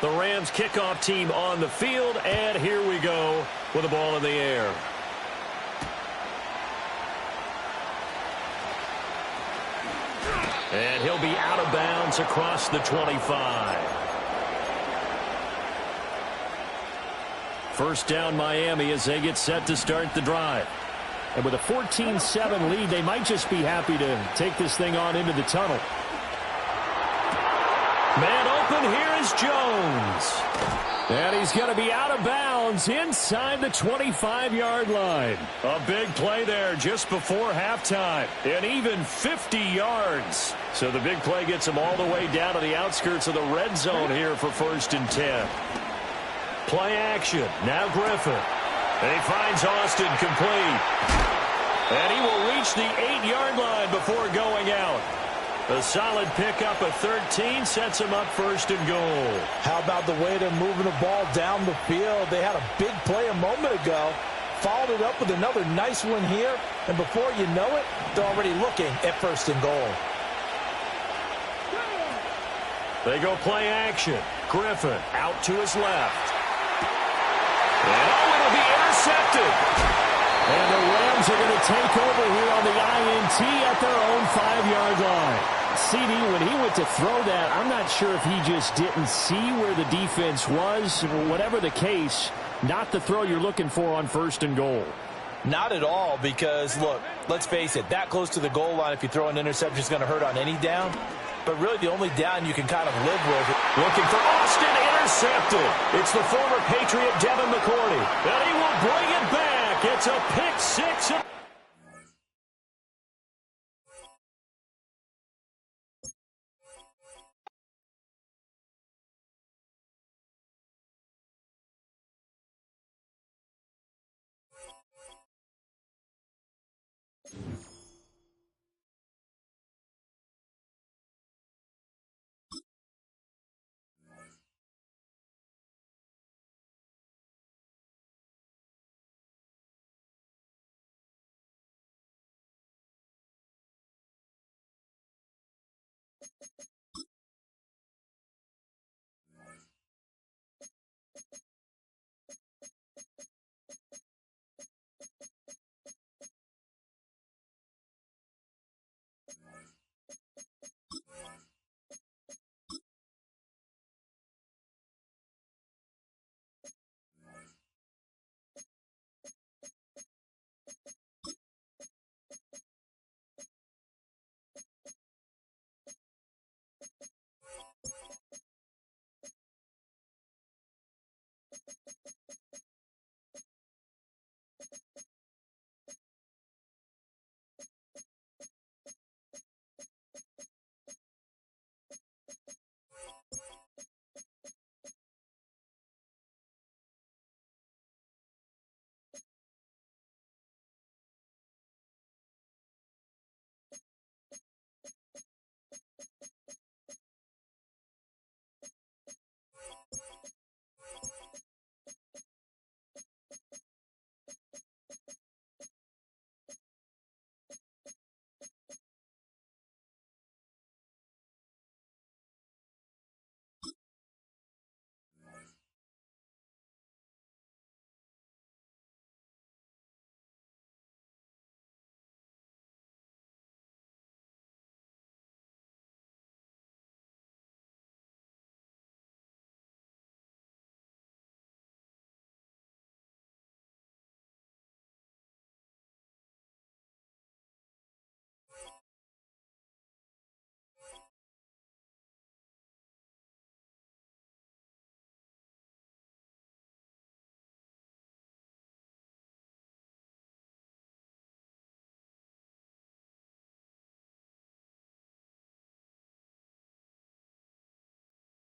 The Rams kickoff team on the field, and here we go with the ball in the air. And he'll be out of bounds across the 25. First down Miami as they get set to start the drive. And with a 14-7 lead, they might just be happy to take this thing on into the tunnel. Man open, here is Jones. And he's going to be out of bounds inside the 25-yard line. A big play there just before halftime. And even 50 yards. So the big play gets him all the way down to the outskirts of the red zone here for 1st and 10. Play action. Now Griffin. And he finds Austin complete. And he will reach the 8-yard line before going out. A solid pickup of 13 sets him up 1st and goal. How about the way they're moving the ball down the field? They had a big play a moment ago, followed it up with another nice one here, and before you know it, they're already looking at 1st and goal. They go play action. Griffin out to his left. And it'll be intercepted. And the Rams are going to take over here on the INT at their own 5-yard line. CD, when he went to throw that, I'm not sure if he just didn't see where the defense was. Whatever the case, not the throw you're looking for on 1st and goal. Not at all, because, look, let's face it, that close to the goal line, if you throw an interception, is going to hurt on any down. But really the only down you can kind of live with. Looking for Austin, intercepted. It's the former Patriot Devin McCourty. And he will bring it back. It's a pick six.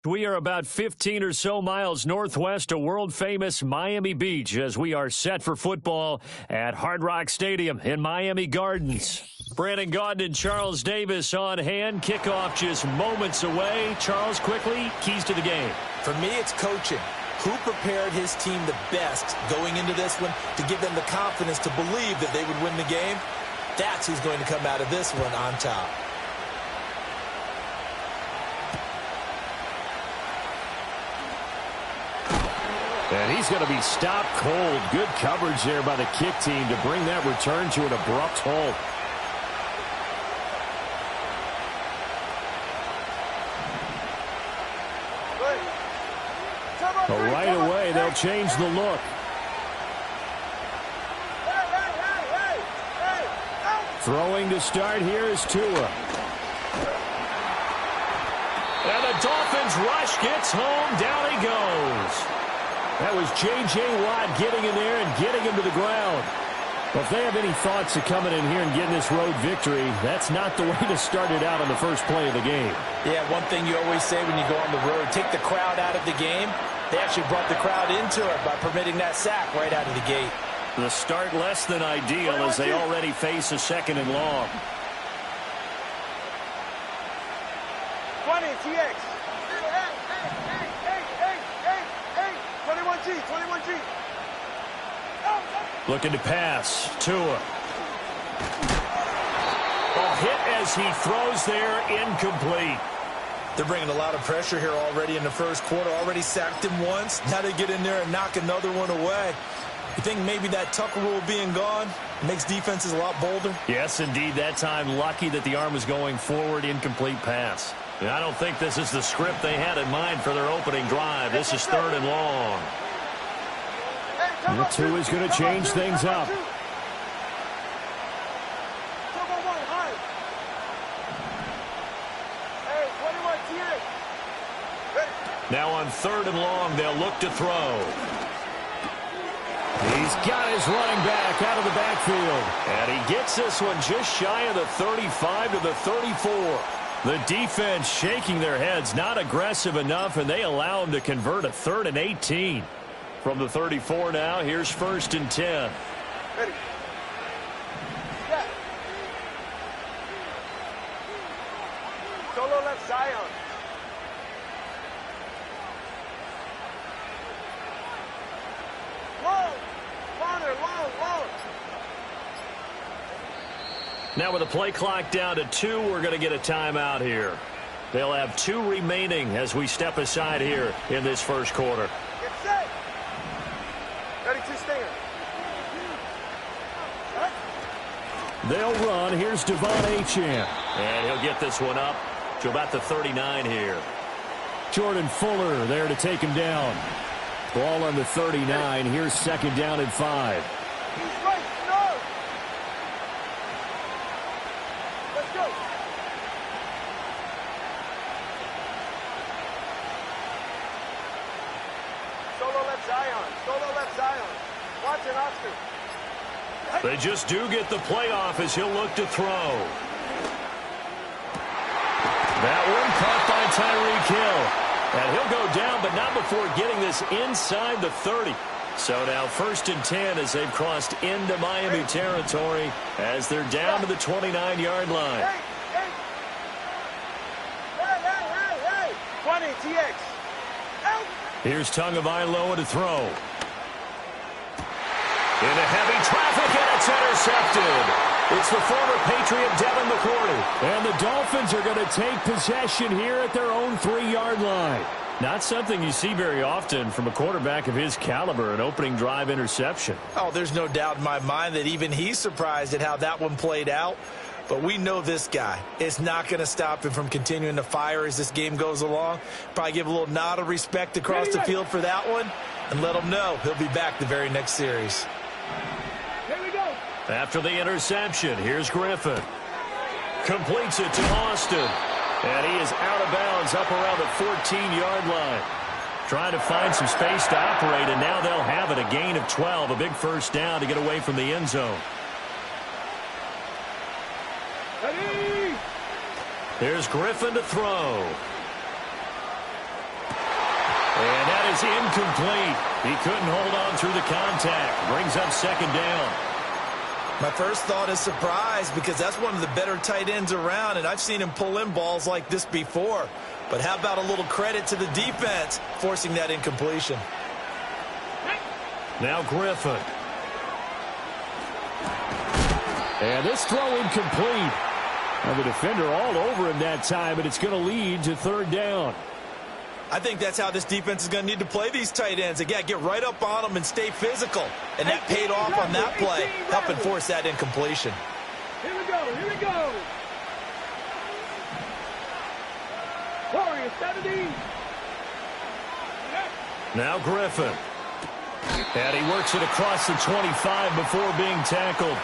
We are about 15 or so miles northwest of world-famous Miami Beach as we are set for football at Hard Rock Stadium in Miami Gardens. Brandon Gaudin and Charles Davis on hand. Kickoff just moments away. Charles, quickly, keys to the game. For me, it's coaching. Who prepared his team the best going into this one to give them the confidence to believe that they would win the game? That's who's going to come out of this one on top. And he's going to be stopped cold. Good coverage there by the kick team to bring that return to an abrupt halt. But right away, they'll change the look. Throwing to start here is Tua. And the Dolphins rush gets home. Down he goes. That was J.J. Watt getting in there and getting him to the ground. Well, if they have any thoughts of coming in here and getting this road victory, that's not the way to start it out on the first play of the game. Yeah, one thing you always say when you go on the road, take the crowd out of the game. They actually brought the crowd into it by permitting that sack right out of the gate. The start less than ideal as they already face a second and long. 20, TX. 21G, 21G. Looking to pass. Tua. A hit as he throws there, incomplete. They're bringing a lot of pressure here already in the first quarter. Already sacked him once. Now they get in there and knock another one away. You think maybe that Tucker rule being gone makes defenses a lot bolder? Yes, indeed. That time, lucky that the arm was going forward. Incomplete pass. And I don't think this is the script they had in mind for their opening drive. This is third and long. And Tua is going to change things up. Now on third and long, they'll look to throw. He's got his running back out of the backfield. And he gets this one just shy of the 35 to the 34. The defense shaking their heads, not aggressive enough, and they allow him to convert a 3rd and 18. From the 34 now, here's 1st and 10. Ready. Yeah. Solo left Zion. Long. Corner, long. Now with the play clock down to 2, we're going to get a timeout here. They'll have 2 remaining as we step aside here in this first quarter. Get set. Ready to stand. They'll run. Here's Devon Achane. And he'll get this one up to about the 39 here. Jordan Fuller there to take him down. Ball on the 39. Here's 2nd down and 5. He's right. No. Let's go. Solo left Zion. Solo left Zion. Watch it, Oscar. They just do get the playoff as he'll look to throw. That one caught by Tyreek Hill. And he'll go down, but not before getting this inside the 30. So now 1st and 10 as they've crossed into Miami territory as they're down to the 29-yard line. Hey. 20, TX. Out. Here's Tagovailoa to throw. Into heavy traffic, and it's intercepted. It's the former Patriot Devin McCourty. And the Dolphins are going to take possession here at their own 3-yard line. Not something you see very often from a quarterback of his caliber, an opening drive interception. Oh, there's no doubt in my mind that even he's surprised at how that one played out. But we know this guy. It's not going to stop him from continuing to fire as this game goes along. Probably give a little nod of respect across the field for that one and let him know he'll be back the very next series. Here we go. After the interception, here's Griffin. Completes it to Austin. And he is out of bounds up around the 14-yard line. Trying to find some space to operate, and now they'll have it. A gain of 12, a big first down to get away from the end zone. Ready. Here's Griffin to throw. And that is incomplete. He couldn't hold on through the contact. Brings up second down. My first thought is surprise because that's one of the better tight ends around, and I've seen him pull in balls like this before. But how about a little credit to the defense forcing that incompletion? Now Griffin. And this throw incomplete. And the defender all over him that time, and it's going to lead to third down. I think that's how this defense is going to need to play these tight ends. They got to get right up on them and stay physical. And that paid off on that play, helping force that incompletion. Here we go, here we go. Warriors 70. Now Griffin. And he works it across the 25 before being tackled.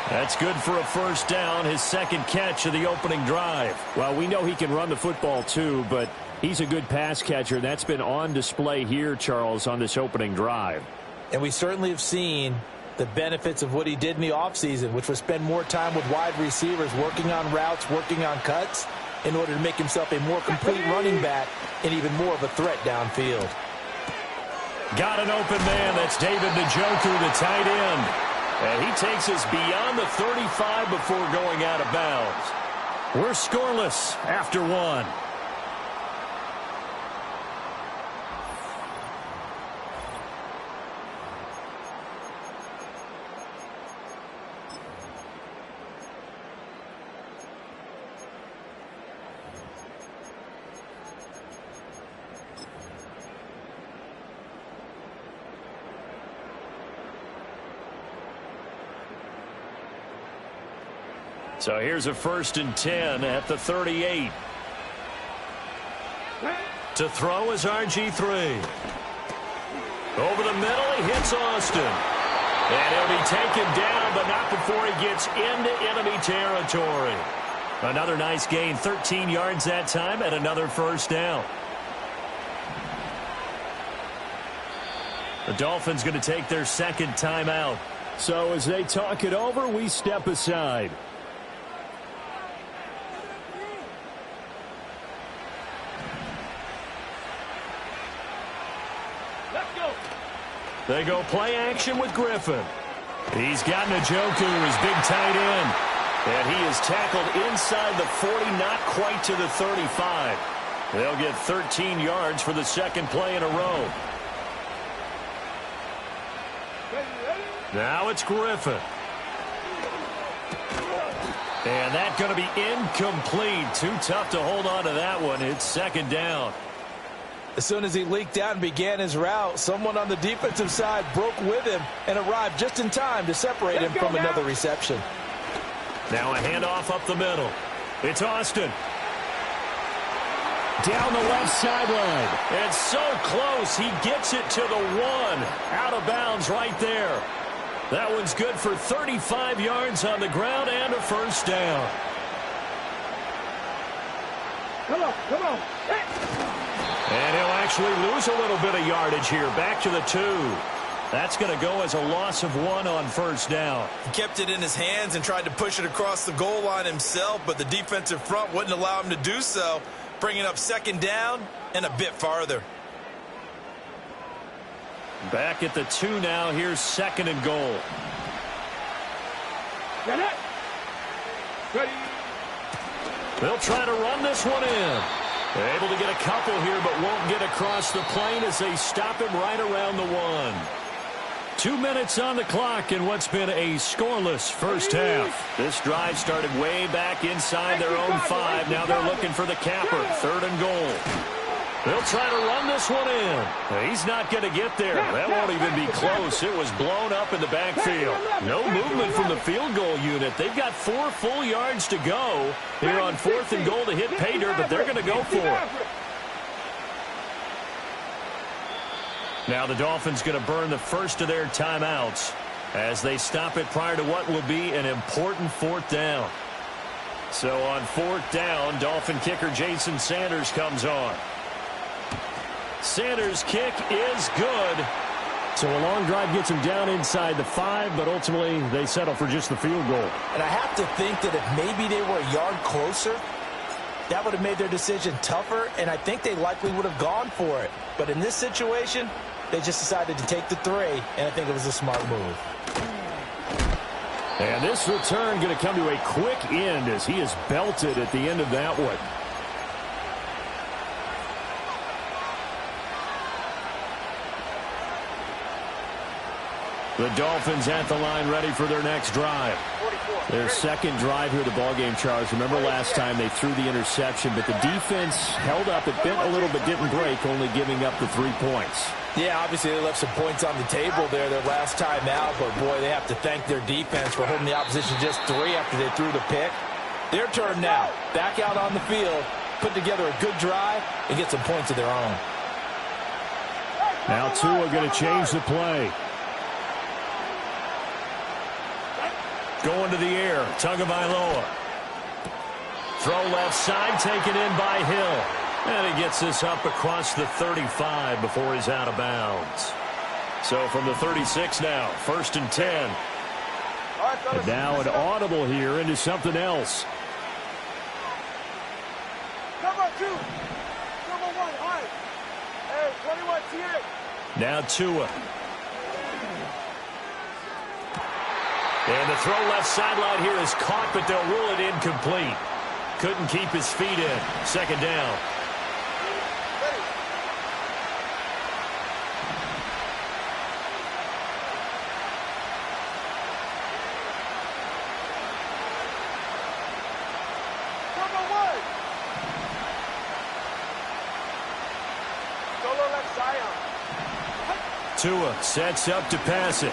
That's good for a first down, his second catch of the opening drive. Well, we know he can run the football too, but he's a good pass catcher. That's been on display here, Charles, on this opening drive. And we certainly have seen the benefits of what he did in the offseason, which was spend more time with wide receivers, working on routes, working on cuts, in order to make himself a more complete running back and even more of a threat downfield. Got an open man. That's David Njoku, the tight end. And he takes us beyond the 35 before going out of bounds. We're scoreless after one. So here's a 1st and 10 at the 38. To throw is RG3. Over the middle, he hits Austin. And he'll be taken down, but not before he gets into enemy territory. Another nice gain, 13 yards that time, and another first down. The Dolphins going to take their second timeout. So as they talk it over, we step aside. They go play action with Griffin. He's got Njoku, his big tight end. And he is tackled inside the 40, not quite to the 35. They'll get 13 yards for the second play in a row. Now it's Griffin. And that's going to be incomplete. Too tough to hold on to that one. It's second down. As soon as he leaked out and began his route, someone on the defensive side broke with him and arrived just in time to separate him from another reception. Now a handoff up the middle. It's Austin. Down the left sideline. And so close, he gets it to the 1. Out of bounds right there. That one's good for 35 yards on the ground and a first down. Come on, come on. And he'll actually lose a little bit of yardage here. Back to the 2. That's going to go as a loss of 1 on first down. He kept it in his hands and tried to push it across the goal line himself, but the defensive front wouldn't allow him to do so, bringing up second down and a bit farther. Back at the 2 now. Here's 2nd and goal. Get it. Ready. They'll try to run this one in. They're able to get a couple here, but won't get across the plane as they stop him right around the 1. 2 minutes on the clock in what's been a scoreless first half. This drive started way back inside their own 5. Now they're looking for the capper. 3rd and goal. They'll try to run this one in. He's not going to get there. That won't even be close. It was blown up in the backfield. No movement from the field goal unit. They've got 4 full yards to go here on 4th and goal to hit pay dirt, but they're going to go for it. Now the Dolphins going to burn the first of their timeouts as they stop it prior to what will be an important 4th down. So on 4th down, Dolphin kicker Jason Sanders comes on. Sanders' kick is good. So a long drive gets him down inside the 5, but ultimately they settle for just the field goal. And I have to think that if maybe they were a yard closer, That would have made their decision tougher, and I think they likely would have gone for it. But in this situation, they just decided to take the 3, and I think it was a smart move. And this return going to come to a quick end as he is belted at the end of that one. The Dolphins at the line ready for their next drive. Their second drive here of the ballgame, Charles. Remember last time they threw the interception, but the defense held up. It bent a little but didn't break, only giving up the 3 points. Yeah, obviously they left some points on the table there their last time out, but boy, they have to thank their defense for holding the opposition just 3 after they threw the pick. Their turn now. Back out on the field, put together a good drive, and get some points of their own. Now Tua going to change the play. Going to the air, Tagovailoa. Throw left side, taken in by Hill. And he gets this up across the 35 before he's out of bounds. So from the 36 now, 1st and 10. And now an audible here into something else. Number 2. Number 1, high. Hey, 21, T8. Now Tua. And the throw left sideline here is caught, but they'll rule it incomplete. Couldn't keep his feet in. 2nd down. Number 1. Solo left Zion. Tua sets up to pass it.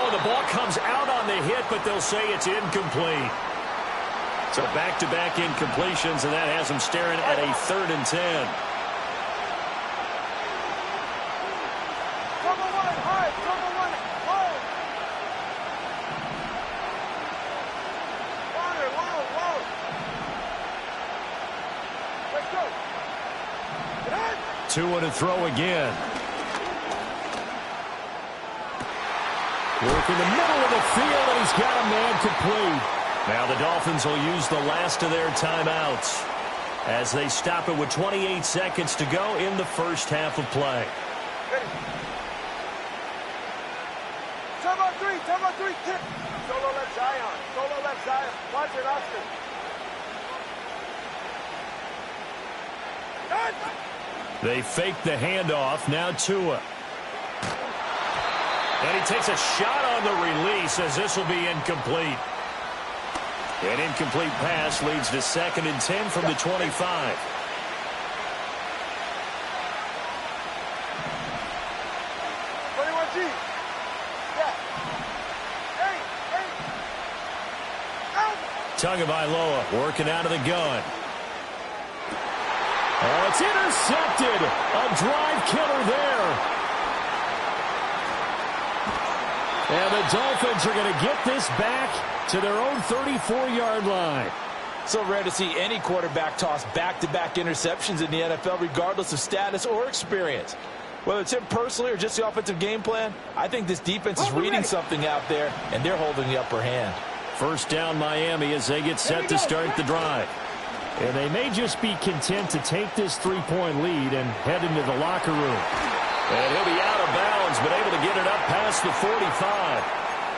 The ball comes out on the hit, but they'll say it's incomplete. So back-to-back incompletions, and that has them staring at a 3rd and 10. Number 1, high. Number 1, low. Water, low. Let's go. Tua to throw again. Work in the middle of the field, and he's got a man complete. Now the Dolphins will use the last of their timeouts as they stop it with 28 seconds to go in the first half of play. Turbo 3, tip. Solo left Zion. Watch it, Oscar. They fake the handoff. Now Tua. And he takes a shot on the release as this will be incomplete. An incomplete pass leads to 2nd and 10 from the 25. Tagovailoa working out of the gun. Oh, it's intercepted. A drive killer there. And the Dolphins are going to get this back to their own 34-yard line. So rare to see any quarterback toss back-to-back interceptions in the NFL, regardless of status or experience. Whether it's him personally or just the offensive game plan, I think this defense is reading something out there, and they're holding the upper hand. 1st down Miami as they get set to start the drive. And they may just be content to take this 3-point lead and head into the locker room. And he'll be out of bounds, but able to get it up past the 45.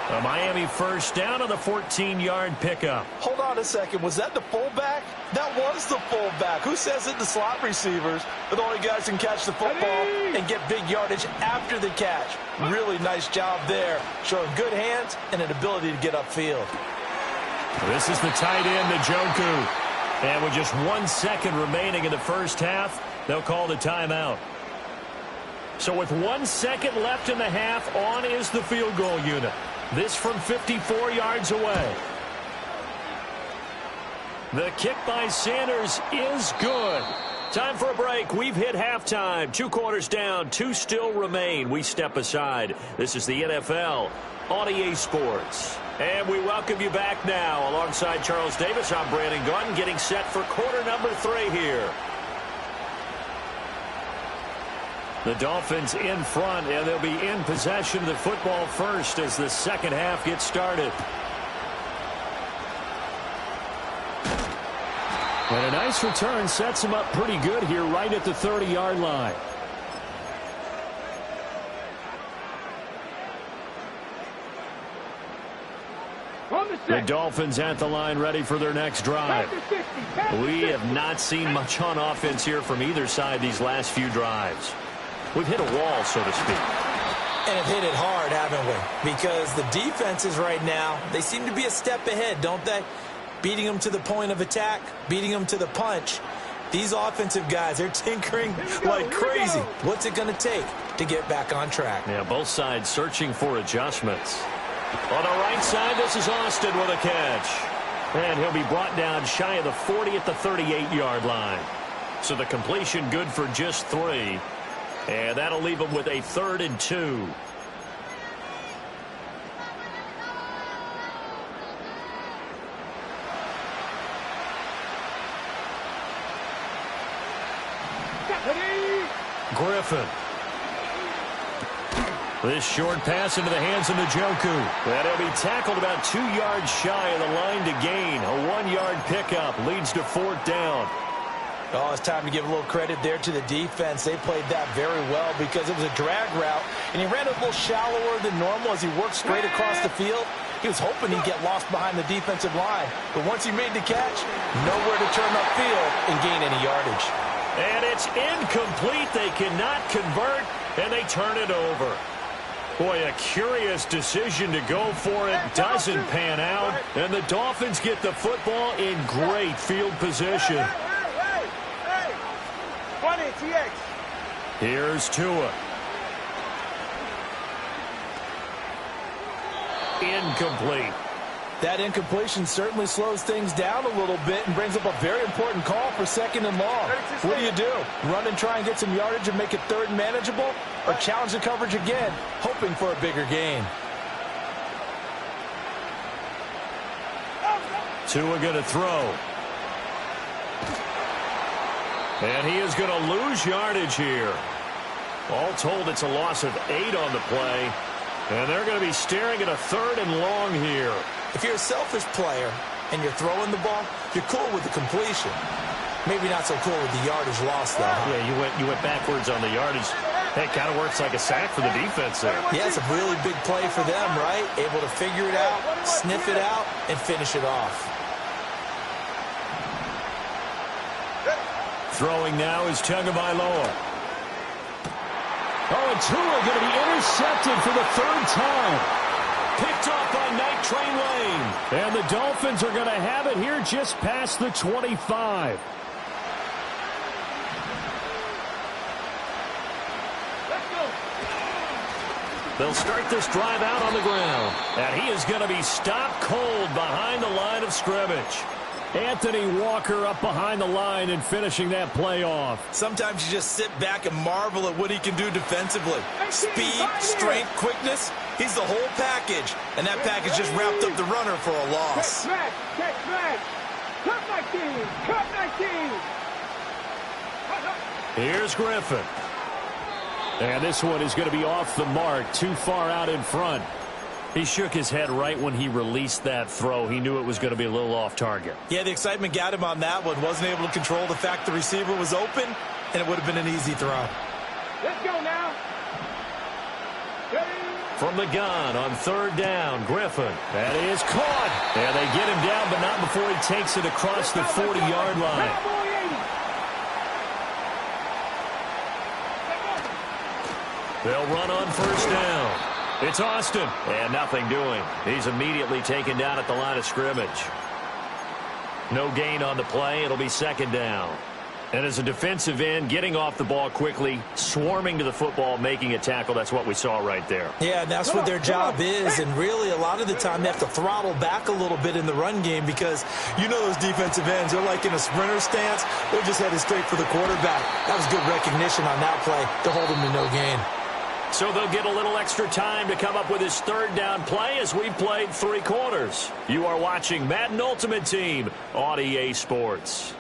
A Miami 1st down on the 14-yard pickup. Hold on a second. Was that the fullback? That was the fullback. Who says it? The slot receivers are the only guys who can catch the football and get big yardage after the catch. Really nice job there, showing good hands and an ability to get upfield. This is the tight end, Njoku. And with just 1 second remaining in the first half, they'll call the timeout. So with 1 second left in the half, on is the field goal unit. This from 54 yards away. The kick by Sanders is good. Time for a break. We've hit halftime. 2 quarters down, 2 still remain. We step aside. This is the NFL on EA Sports. And we welcome you back now. Alongside Charles Davis, I'm Brandon Gunn, getting set for quarter number 3 here. The Dolphins in front, and they'll be in possession of the football first as the second half gets started. And a nice return sets him up pretty good here right at the 30-yard line. The Dolphins at the line ready for their next drive. We have not seen much on offense here from either side these last few drives. We've hit a wall, so to speak. And have hit it hard, haven't we? Because the defenses right now, they seem to be a step ahead, don't they? Beating them to the point of attack, beating them to the punch. These offensive guys, they're tinkering like crazy. What's it going to take to get back on track? Yeah, both sides searching for adjustments. On the right side, this is Austin with a catch. And he'll be brought down shy of the 40 at the 38-yard line. So the completion good for just 3. And that'll leave him with a 3rd and 2. Griffin. This short pass into the hands of Njoku. And he'll be tackled about 2 yards shy of the line to gain. A 1-yard pickup leads to 4th down. Oh, it's time to give a little credit there to the defense. They played that very well because it was a drag route, and he ran a little shallower than normal as he worked straight across the field. He was hoping he'd get lost behind the defensive line, but once he made the catch, nowhere to turn upfield and gain any yardage. And it's incomplete. They cannot convert, and they turn it over. Boy, a curious decision to go for it. Doesn't pan out, and the Dolphins get the football in great field position. Here's Tua. Incomplete. That incompletion certainly slows things down a little bit and brings up a very important call for 2nd and long. What do? Run and try and get some yardage and make it 3rd and manageable? Or challenge the coverage again, hoping for a bigger gain? Tua going to throw. And he is going to lose yardage here. All told, it's a loss of 8 on the play. And they're going to be staring at a 3rd and long here. If you're a selfish player and you're throwing the ball, you're cool with the completion. Maybe not so cool with the yardage loss, though. Huh? Yeah, you went backwards on the yardage. Hey, kind of works like a sack for the defense there. Yeah, it's a really big play for them, right? Able to figure it out, sniff it out, and finish it off. Throwing now is Tagovailoa. Oh, and Tua going to be intercepted for the 3rd time. Picked off by Night Train Lane. And the Dolphins are going to have it here just past the 25. They'll start this drive out on the ground. And he is going to be stopped cold behind the line of scrimmage. Anthony Walker up behind the line and finishing that play off. Sometimes you just sit back and marvel at what he can do defensively. Speed, strength, quickness. He's the whole package. And that package just wrapped up the runner for a loss. Here's Griffin. And this one is going to be off the mark, too far out in front. He shook his head right when he released that throw. He knew it was going to be a little off target. Yeah, the excitement got him on that one. Wasn't able to control the fact the receiver was open, and it would have been an easy throw. Let's go now. From the gun on 3rd down, Griffin. That is caught. And they get him down, but not before he takes it across the 40-yard line. They'll run on 1st down. It's Austin, and nothing doing. He's immediately taken down at the line of scrimmage. No gain on the play. It'll be 2nd down. And as a defensive end, getting off the ball quickly, swarming to the football, making a tackle, that's what we saw right there. Yeah, and that's what their job is. And really, a lot of the time, they have to throttle back a little bit in the run game because you know those defensive ends, they're like in a sprinter stance. They're just headed straight for the quarterback. That was good recognition on that play to hold him to no gain. So they'll get a little extra time to come up with his 3rd down play as we played 3 quarters. You are watching Madden Ultimate Team on EA Sports.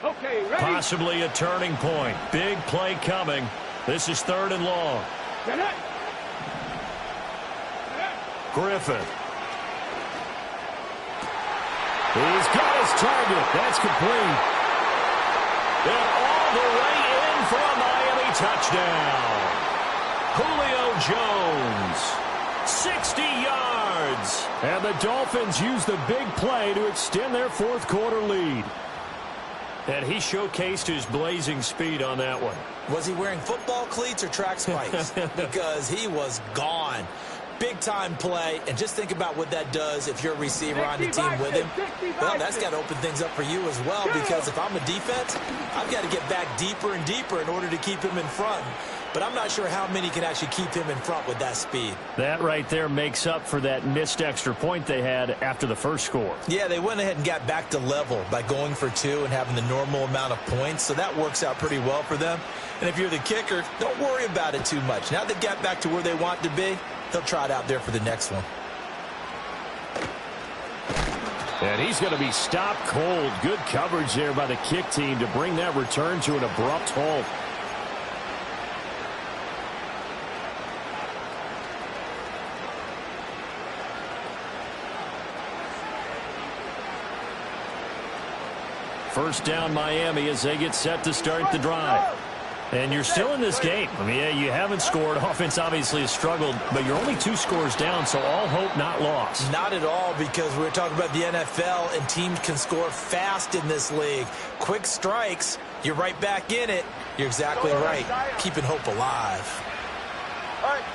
Okay, ready? Possibly a turning point. Big play coming. This is 3rd and long. Griffin. He's got his target. That's complete. And all the way in for a Miami touchdown. Julio Jones, 60 yards. And the Dolphins use the big play to extend their 4th quarter lead. And he showcased his blazing speed on that one. Was he wearing football cleats or track spikes? Because he was gone. Big-time play, and just think about what that does if you're a receiver on the team with him. Well, that's got to open things up for you as well, because if I'm a defense, I've got to get back deeper and deeper in order to keep him in front. But I'm not sure how many can actually keep him in front with that speed. That right there makes up for that missed extra point they had after the first score. Yeah, they went ahead and got back to level by going for 2 and having the normal amount of points, so that works out pretty well for them. And if you're the kicker, don't worry about it too much. Now they got back to where they want to be, they'll try it out there for the next one. And he's going to be stopped cold. Good coverage there by the kick team to bring that return to an abrupt halt. First down Miami as they get set to start the drive. And you're still in this game. I mean, yeah, you haven't scored. Offense obviously has struggled, but you're only 2 scores down, so all hope not lost. Not at all, because we're talking about the NFL, and teams can score fast in this league. Quick strikes, you're right back in it. You're exactly right. Keeping hope alive. All right.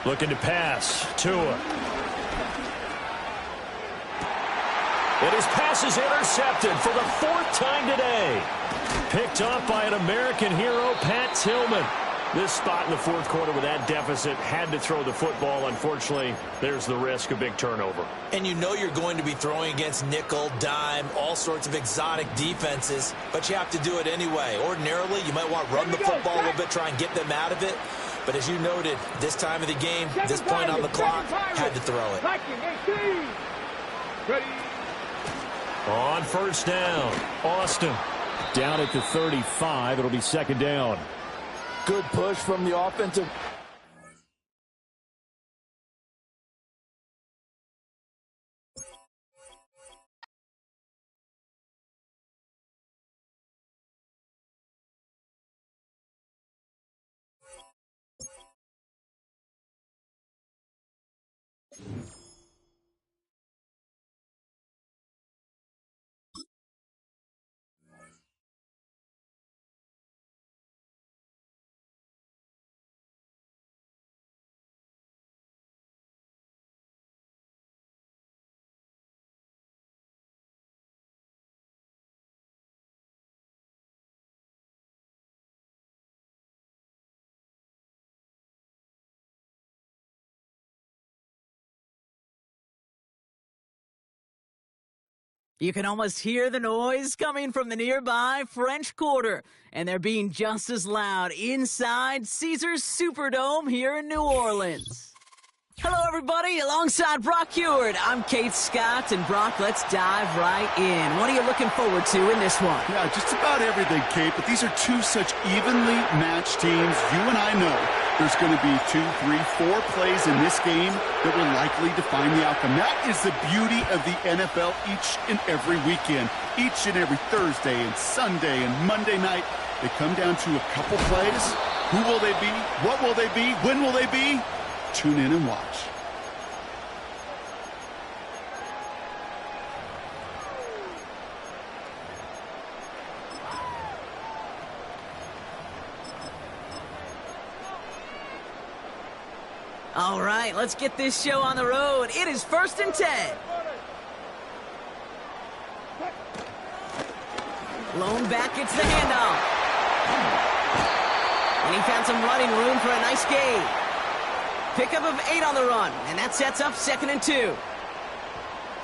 Looking to pass. Tua. And his pass is intercepted for the 4th time today. Picked up by an American hero, Pat Tillman. This spot in the 4th quarter with that deficit, had to throw the football. Unfortunately, there's the risk of big turnover. And you know you're going to be throwing against nickel, dime, all sorts of exotic defenses, but you have to do it anyway. Ordinarily, you might want to run the football a little bit, try and get them out of it. But as you noted, this time of the game, this point on the clock, had to throw it. On first down, Austin. Down at the 35. It'll be 2nd down. Good push from the offensive. You can almost hear the noise coming from the nearby French Quarter, and they're being just as loud inside Caesars Superdome here in New Orleans. Hello, everybody. Alongside Brock Heward, I'm Kate Scott, and Brock, let's dive right in. What are you looking forward to in this one? Yeah, just about everything, Kate, but these are 2 such evenly matched teams. You and I know there's going to be 2, 3, 4 plays in this game that will likely define the outcome. That is the beauty of the NFL each and every weekend. Each and every Thursday and Sunday and Monday night, they come down to a couple plays. Who will they be? What will they be? When will they be? Tune in and watch. All right, let's get this show on the road. It is 1st and 10. Lone back gets the handoff. And he found some running room for a nice gain. Pickup of 8 on the run, and that sets up 2nd and 2.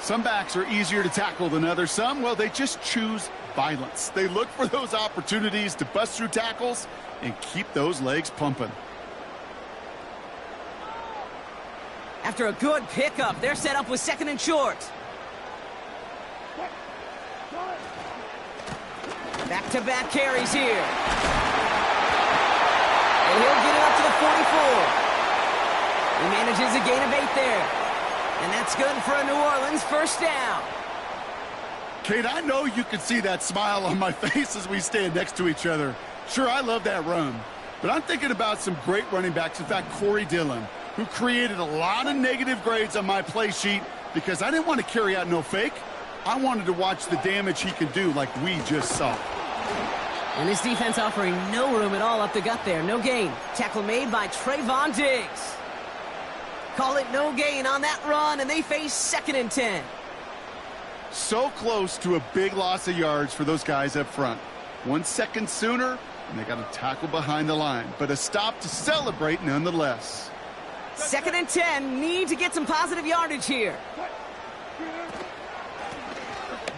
Some backs are easier to tackle than others. Some, well, they just choose violence. They look for those opportunities to bust through tackles and keep those legs pumping. After a good pickup, they're set up with 2nd and short. Back-to-back carries here. And he'll get it up to the 44. He manages a gain of 8 there. And that's good for a New Orleans first down. Kate, I know you can see that smile on my face as we stand next to each other. Sure, I love that run. But I'm thinking about some great running backs. In fact, Corey Dillon, who created a lot of negative grades on my play sheet because I didn't want to carry out no fake. I wanted to watch the damage he can do like we just saw. And this defense offering no room at all up the gut there. No gain. Tackle made by Trayvon Diggs. Call it no gain on that run, and they face 2nd and 10. So close to a big loss of yards for those guys up front. 1 second sooner, and they got a tackle behind the line. But a stop to celebrate nonetheless. 2nd and 10. Need to get some positive yardage here.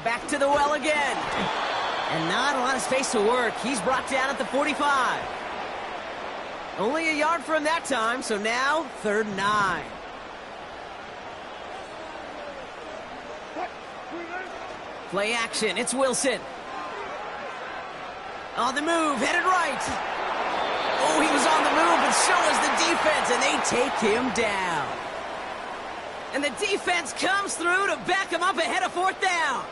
Back to the well again. And not a lot of space to work. He's brought down at the 45. Only a yard for him that time, so now 3rd and 9. Play action, it's Wilson. On the move, headed right. Oh, he was on the move, but so was the defense, and they take him down. And the defense comes through to back him up ahead of 4th down.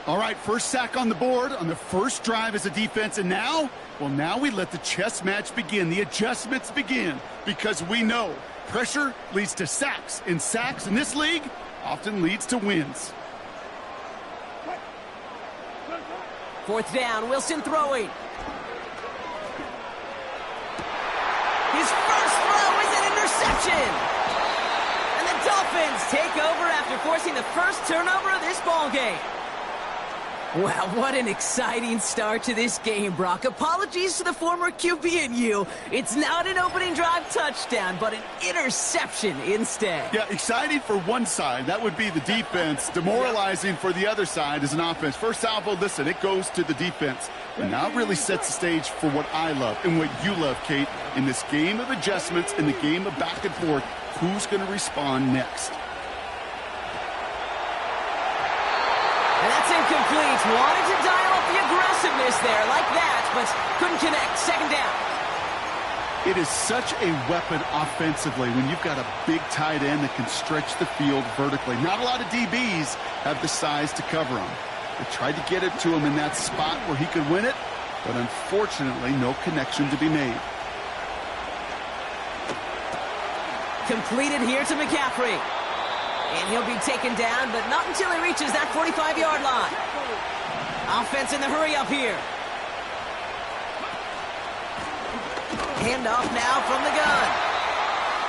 All right, first sack on the board on the first drive as a defense, and now, well, now we let the chess match begin. The adjustments begin because we know pressure leads to sacks, and sacks in this league often leads to wins. 4th down, Wilson throwing. His first throw is an interception. And the Dolphins take over after forcing the first turnover of this ballgame. Wow, what an exciting start to this game, Brock. Apologies to the former QB and you. It's not an opening drive touchdown, but an interception instead. Yeah, exciting for one side. That would be the defense. Demoralizing for the other side as an offense. First salvo, listen, it goes to the defense. And now it really sets the stage for what I love and what you love, Kate. In this game of adjustments, in the game of back and forth, who's going to respond next? And that's incomplete. Wanted to dial up the aggressiveness there like that, but couldn't connect. 2nd down. It is such a weapon offensively when you've got a big tight end that can stretch the field vertically. Not a lot of DBs have the size to cover him. They tried to get it to him in that spot where he could win it, but unfortunately, no connection to be made. Completed here to McCaffrey. And he'll be taken down, but not until he reaches that 45-yard line. Offense in the hurry-up here. Handoff now from the gun.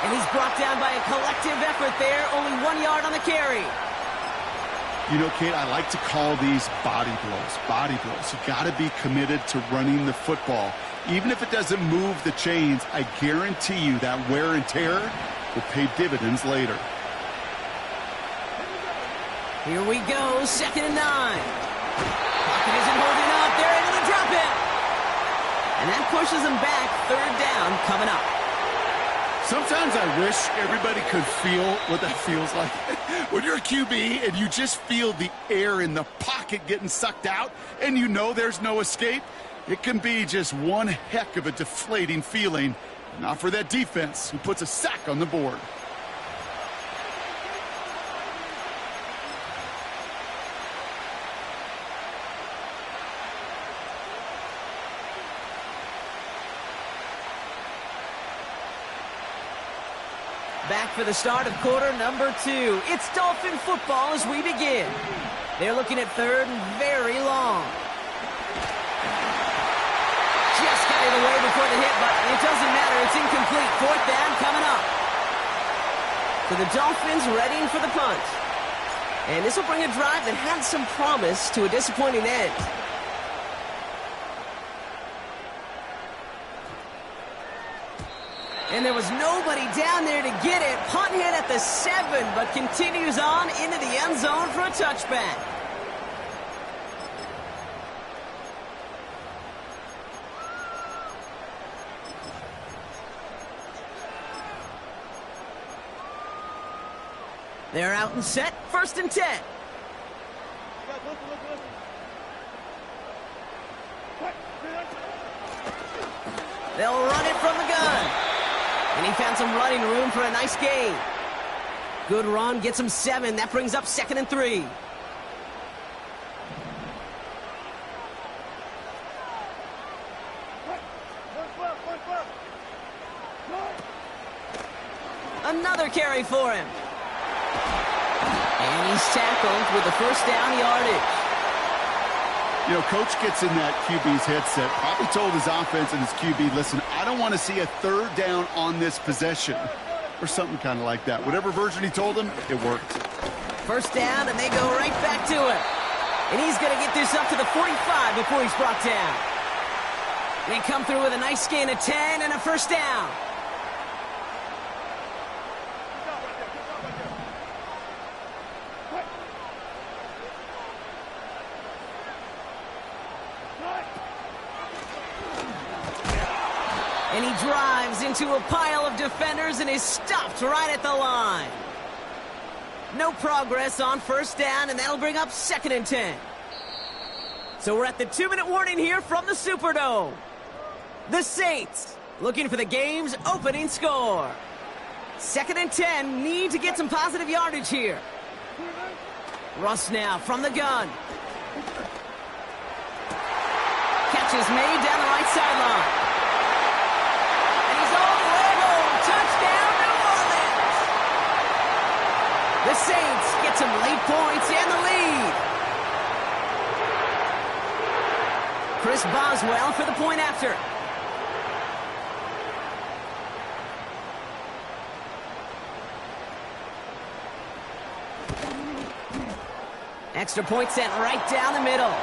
And he's brought down by a collective effort there. Only 1 yard on the carry. You know, Kate, I like to call these body blows. Body blows. You got to be committed to running the football. Even if it doesn't move the chains, I guarantee you that wear and tear will pay dividends later. Here we go, 2nd and 9. Pocket isn't holding up. They're able to drop it. And that pushes them back. 3rd down coming up. Sometimes I wish everybody could feel what that feels like. When you're a QB and you just feel the air in the pocket getting sucked out and you know there's no escape, it can be just one heck of a deflating feeling. Not for that defense who puts a sack on the board. Back for the start of quarter number 2. It's Dolphin football as we begin. They're looking at 3rd and very long. Just got it away before the hit, but it doesn't matter. It's incomplete. 4th down coming up. So the Dolphins readying for the punt. And this will bring a drive that had some promise to a disappointing end. And there was nobody down there to get it. Punt hit at the 7, but continues on into the end zone for a touchback. They're out and set. 1st and 10. They'll run it from the gun. And he found some running room for a nice gain. Good run, gets him 7. That brings up 2nd and 3. Another carry for him. And he's tackled with the first down yardage. You know, coach gets in that QB's headset, probably told his offense and his QB, listen, I don't want to see a 3rd down on this possession. Or something kind of like that. Whatever version he told him, it worked. First down, and they go right back to it. And he's going to get this up to the 45 before he's brought down. They come through with a nice gain of 10 and a first down. And he drives into a pile of defenders and is stopped right at the line. No progress on first down, and that'll bring up 2nd and 10. So we're at the 2-minute warning here from the Superdome. The Saints looking for the game's opening score. 2nd and 10, need to get some positive yardage here. Russ now from the gun. Catch is made down the right sideline. The Saints get some late points and the lead. Chris Boswell for the point after. Extra point sent right down the middle.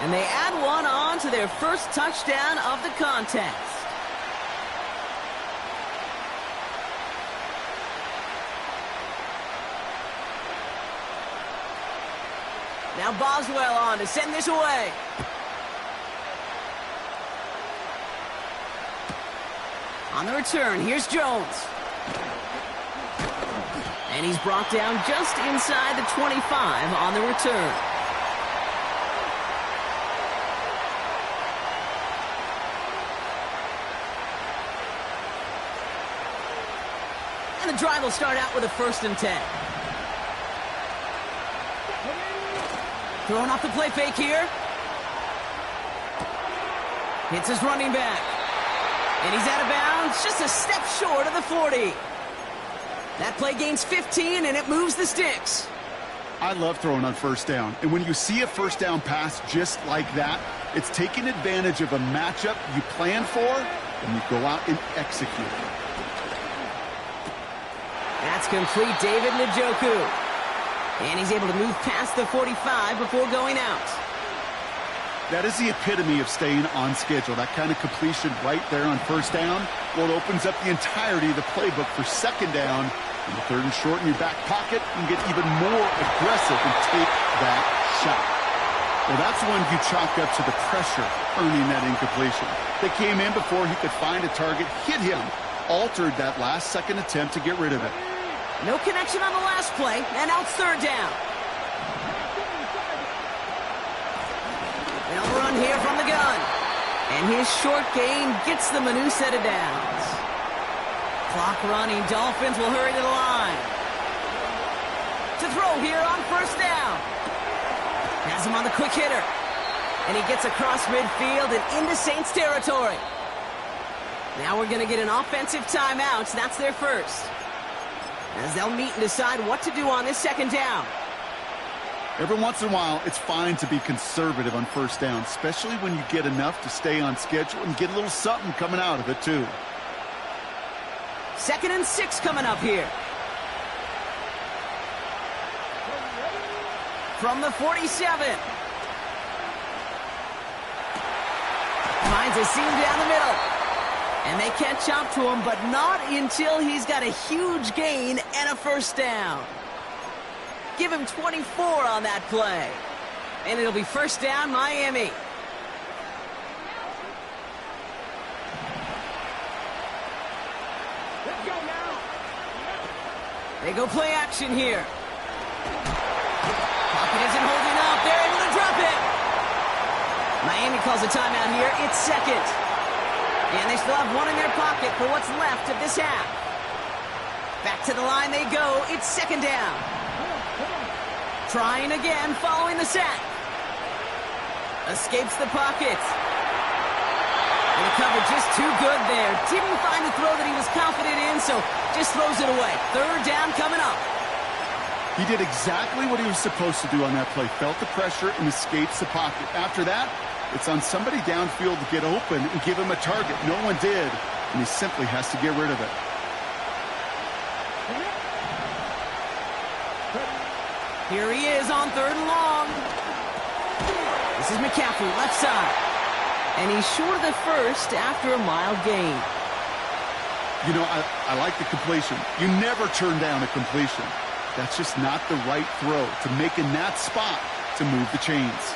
And they add one on to their first touchdown of the contest. Now Boswell on to send this away. On the return, here's Jones. And he's brought down just inside the 25 on the return. And the drive will start out with a 1st and 10. Throwing off the play fake here. Hits his running back. And he's out of bounds, just a step short of the 40. That play gains 15, and it moves the sticks. I love throwing on first down. And when you see a first down pass just like that, it's taking advantage of a matchup you plan for, and you go out and execute. That's complete, David Njoku. And he's able to move past the 45 before going out. That is the epitome of staying on schedule. That kind of completion right there on first down. Well, it opens up the entirety of the playbook for 2nd down. And the 3rd and short in your back pocket, and get even more aggressive and take that shot. Well, that's when you chalk up to the pressure earning that incompletion. They came in before he could find a target, hit him, altered that last 2nd attempt to get rid of it. No connection on the last play, and now it's 3rd down. They'll run here from the gun. And his short gain gets them a new set of downs. Clock running, Dolphins will hurry to the line. To throw here on first down. Has him on the quick hitter. And he gets across midfield and into Saints territory. Now we're going to get an offensive timeout. That's their first. As they'll meet and decide what to do on this 2nd down. Every once in a while, it's fine to be conservative on first down, especially when you get enough to stay on schedule and get a little something coming out of it, too. 2nd and 6 coming up here. From the 47. Finds a seam down the middle. And they catch up to him, but not until he's got a huge gain and a first down. Give him 24 on that play. And it'll be first down, Miami. Let's go now. They go play action here. Pocket isn't holding up. They're able to drop it. Miami calls a timeout here. It's 2nd. And they still have one in their pocket for what's left of this half. Back to the line they go. It's second down. Trying again following the sack. Escapes the pocket. And the cover just too good there. Didn't find the throw that he was confident in, so just throws it away. Third down coming up. He did exactly what he was supposed to do on that play. Felt the pressure and escapes the pocket. After that, it's on somebody downfield to get open and give him a target. No one did, and he simply has to get rid of it. Here he is on third and long. This is McCaffrey, left side. And he's short of the first after a mild gain. You know, I like the completion. You never turn down a completion. That's just not the right throw to make in that spot to move the chains.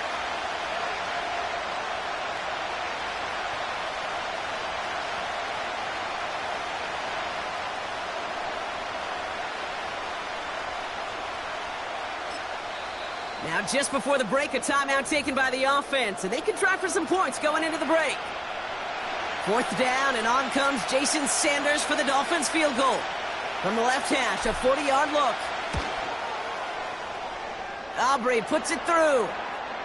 Now just before the break, a timeout taken by the offense, and they can try for some points going into the break. Fourth down, and on comes Jason Sanders for the Dolphins field goal. From the left hash, a 40-yard look. Aubrey puts it through,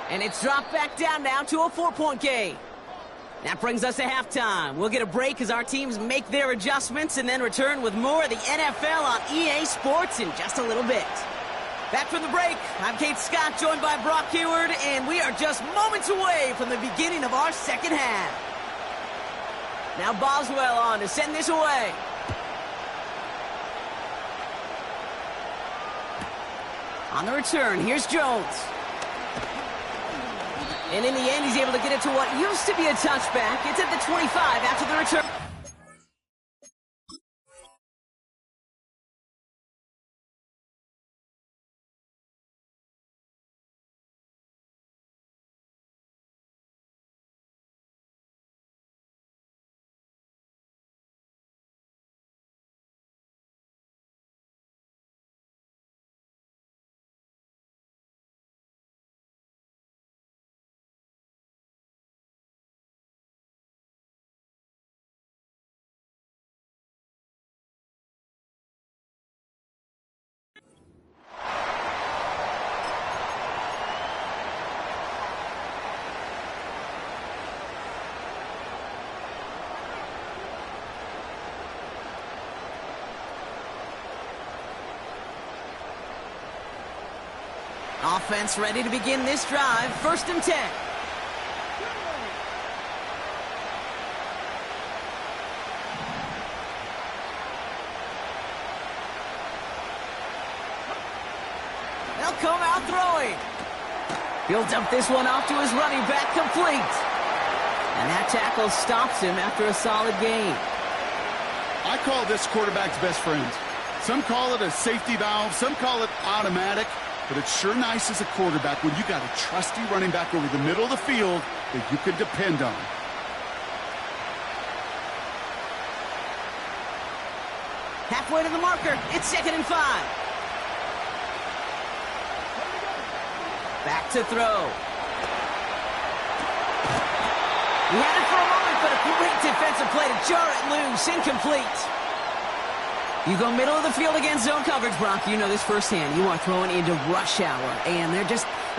and it's dropped back down now to a 4-point game. That brings us to halftime. We'll get a break as our teams make their adjustments and then return with more of the NFL on EA Sports in just a little bit. Back from the break, I'm Kate Scott, joined by Brock Hayward, and we are just moments away from the beginning of our second half. Now Boswell on to send this away. On the return, here's Jones. And in the end, he's able to get it to what used to be a touchback. It's at the 25 after the return. Offense ready to begin this drive. First and 10. They'll come out throwing. He'll dump this one off to his running back, complete. And that tackle stops him after a solid gain. I call this quarterback's best friend. Some call it a safety valve, some call it automatic. But it's sure nice as a quarterback when you got a trusty running back over the middle of the field that you can depend on. Halfway to the marker. It's 2nd and 5. Back to throw. He had it for a moment, but a great defensive play to jar it loose. Incomplete. You go middle of the field against zone coverage, Brock. You know this firsthand. You are throwing into rush hour, and there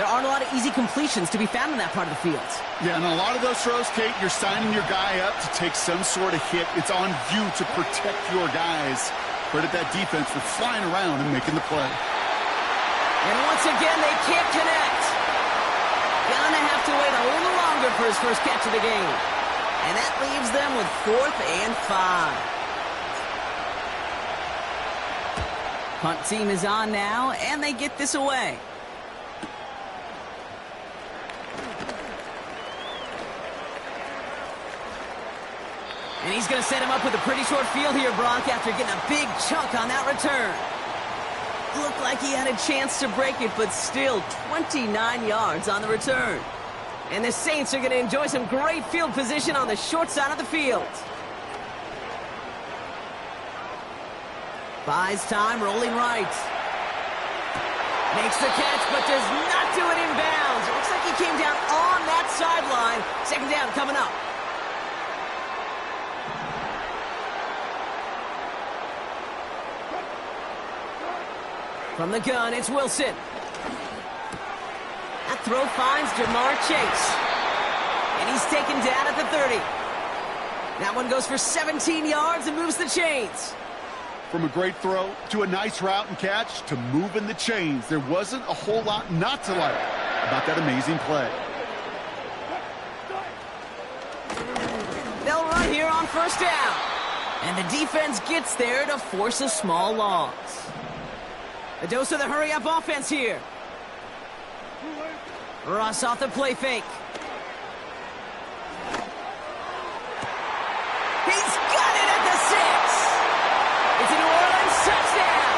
aren't a lot of easy completions to be found in that part of the field. Yeah, and a lot of those throws, Kate, you're signing your guy up to take some sort of hit. It's on you to protect your guys. Credit that defense for flying around and making the play. And once again, they can't connect. Gonna have to wait a little longer for his first catch of the game. And that leaves them with 4th and 5. Punt team is on now, and they get this away. And he's going to set him up with a pretty short field here, Brock, after getting a big chunk on that return. Looked like he had a chance to break it, but still 29 yards on the return. And the Saints are going to enjoy some great field position on the short side of the field. Buys time, rolling right. Makes the catch, but does not do it in bounds. It looks like he came down on that sideline. Second down coming up. From the gun, it's Wilson. That throw finds Jamar Chase. And he's taken down at the 30. That one goes for 17 yards and moves the chains. From a great throw to a nice route and catch to moving the chains, there wasn't a whole lot not to like about that amazing play. They'll run here on first down. And the defense gets there to force a small loss. A dose of the hurry-up offense here. Russ off the play fake. He's got it at the 6. It's a New Orleans touchdown.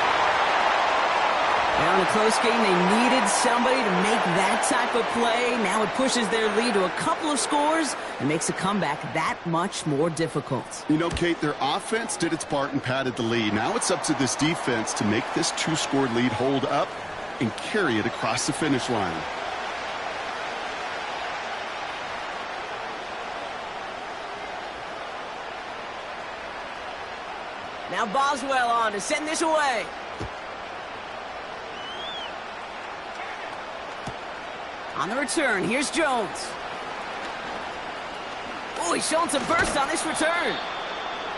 Now in a close game, they needed somebody to make that type of play. Now it pushes their lead to a couple of scores and makes a comeback that much more difficult. You know, Kate, their offense did its part and padded the lead. Now it's up to this defense to make this 2-score lead hold up and carry it across the finish line. Now Boswell on to send this away. On the return, here's Jones. Oh, he's showing some burst on this return.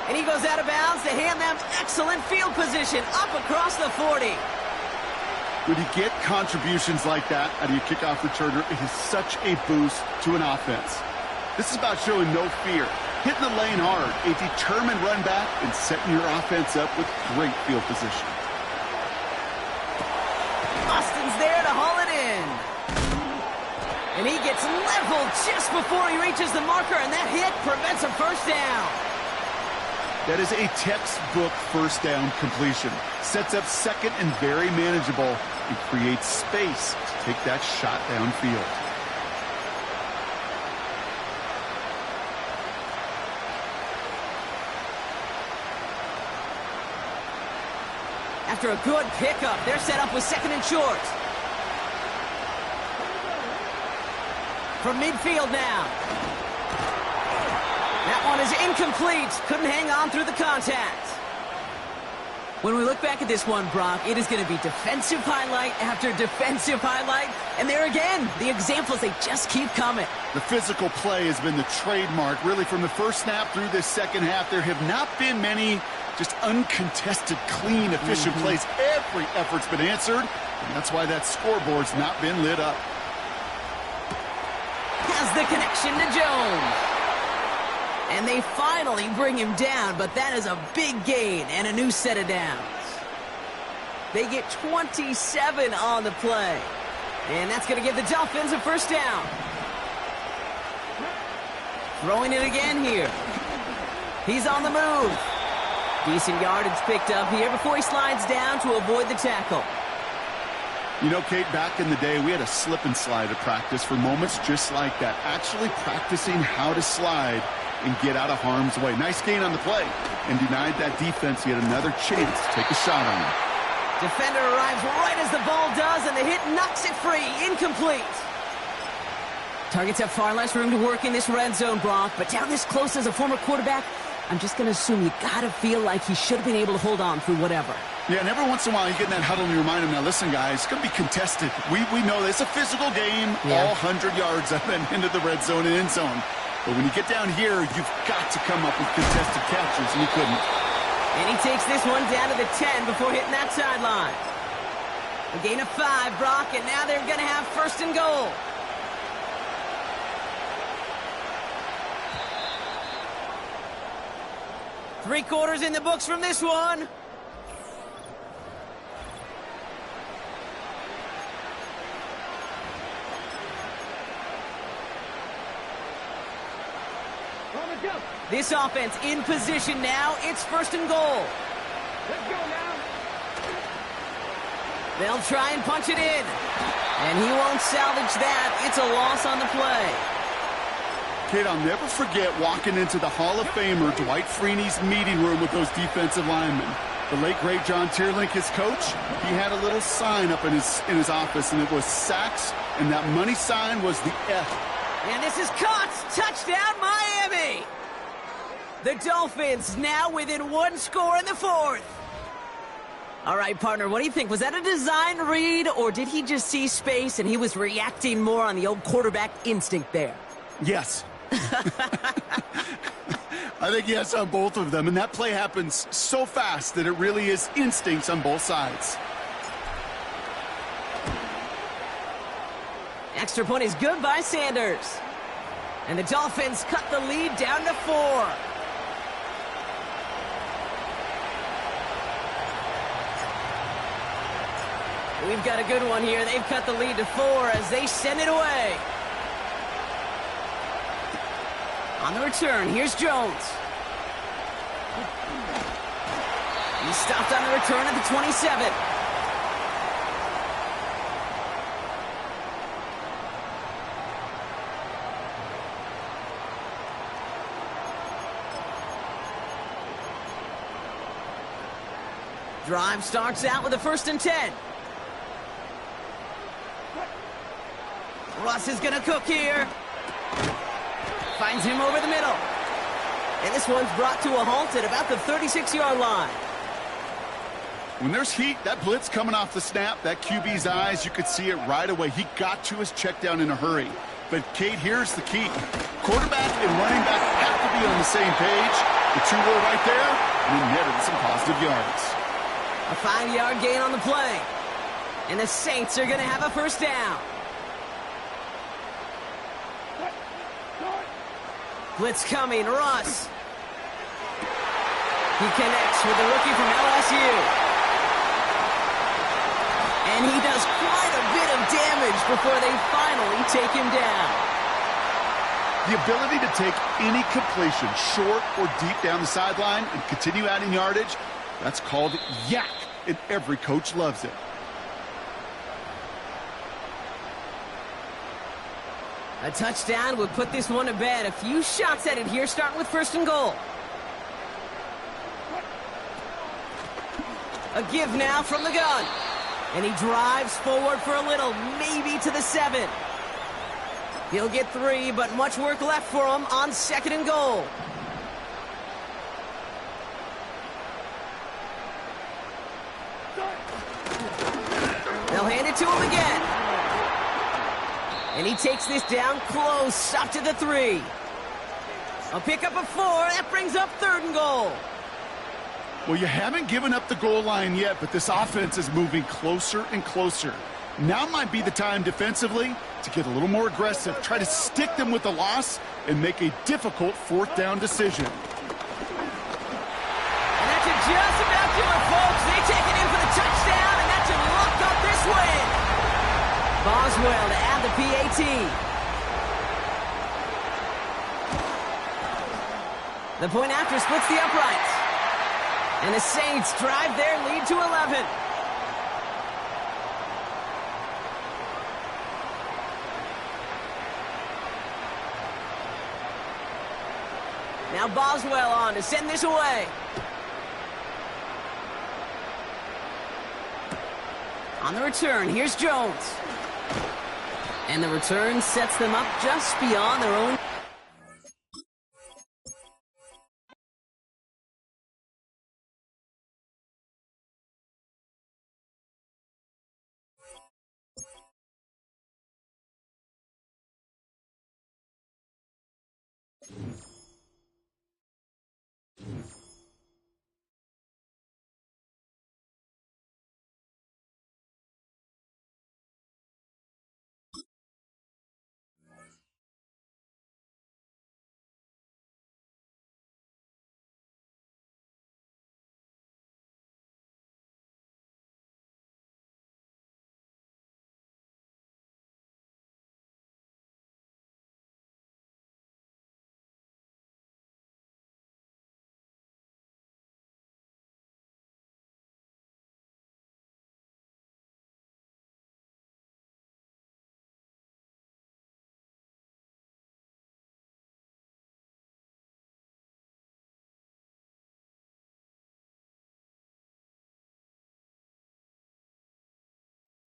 And he goes out of bounds to hand them excellent field position up across the 40. When you get contributions like that out of your kickoff returner, it is such a boost to an offense. This is about showing no fear, hitting the lane hard, a determined run back, and setting your offense up with great field position. Austin's there to haul it in. And he gets leveled just before he reaches the marker, and that hit prevents a first down. That is a textbook first down completion. Sets up second and very manageable and creates space to take that shot downfield. After a good pickup, they're set up with second and short. From midfield now. That one is incomplete. Couldn't hang on through the contact. When we look back at this one, Brock, it is going to be defensive highlight after defensive highlight. And there again, the examples, they just keep coming. The physical play has been the trademark. Really, from the first snap through this second half, there have not been many just uncontested, clean, efficient plays. Every effort's been answered, and that's why that scoreboard's not been lit up. Has the connection to Jones. And they finally bring him down, but that is a big gain and a new set of downs. They get 27 on the play. And that's going to give the Dolphins a first down. Throwing it again here. He's on the move. Decent yardage picked up here before he slides down to avoid the tackle. You know, Kate, back in the day, we had a slip and slide at practice for moments just like that. Actually practicing how to slide and get out of harm's way. Nice gain on the play and denied that defense yet another chance to take a shot on him. Defender arrives right as the ball does, and the hit knocks it free. Incomplete. Targets have far less room to work in this red zone, Brock, but down this close as a former quarterback, I'm just going to assume you got to feel like he should have been able to hold on through whatever. Yeah, and every once in a while you get in that huddle and you remind him, now listen, guys, it's going to be contested. We know this. It's a physical game, all 100 yards up and into the red zone and end zone. But when you get down here, you've got to come up with contested catches, and he couldn't. And he takes this one down to the 10 before hitting that sideline. A gain of 5, Brock, and now they're going to have first and goal. Three quarters in the books from this one. This offense in position now. It's first and goal. Let's go now. They'll try and punch it in. And he won't salvage that. It's a loss on the play. Kid, I'll never forget walking into the Hall of Famer Dwight Freeney's meeting room with those defensive linemen. The late, great John Tierlink, his coach, he had a little sign up in his office, and it was sacks, and that money sign was the F. And this is caught. Touchdown, Miami. The Dolphins now within one score in the fourth. All right, partner, what do you think? Was that a design read, or did he just see space and he was reacting more on the old quarterback instinct there? Yes. I think yes on both of them, and that play happens so fast that it really is instincts on both sides. Extra point is good by Sanders. And the Dolphins cut the lead down to 4. We've got a good one here. They've cut the lead to 4 as they send it away. On the return, here's Jones. He's stopped on the return at the 27. Drive starts out with a 1st and 10. Russ is going to cook here. Finds him over the middle. And this one's brought to a halt at about the 36-yard line. When there's heat, that blitz coming off the snap, that QB's eyes, you could see it right away. He got to his check down in a hurry. But, Kate, here's the key. Quarterback and running back have to be on the same page. The two were right there, and he netted some positive yards. A 5-yard gain on the play. And the Saints are going to have a 1st down. Blitz coming, Russ. He connects with the rookie from LSU. And he does quite a bit of damage before they finally take him down. The ability to take any completion, short or deep down the sideline, and continue adding yardage, that's called yak, and every coach loves it. A touchdown would put this one to bed. A few shots at it here, starting with 1st and goal. A give now from the gun. And he drives forward for a little, maybe to the 7. He'll get 3, but much work left for him on 2nd and goal. They'll hand it to him again. And he takes this down close, up to the 3. A pickup of 4. That brings up 3rd and goal. Well, you haven't given up the goal line yet, but this offense is moving closer and closer. Now might be the time defensively to get a little more aggressive, try to stick them with the loss, and make a difficult 4th down decision. And that's just about do it, folks. They take it in for the touchdown, and that should lock up this win. Boswell to add the PAT. The point after splits the uprights. And the Saints drive their lead to 11. Now Boswell on to send this away. On the return, here's Jones. And the return sets them up just beyond their own.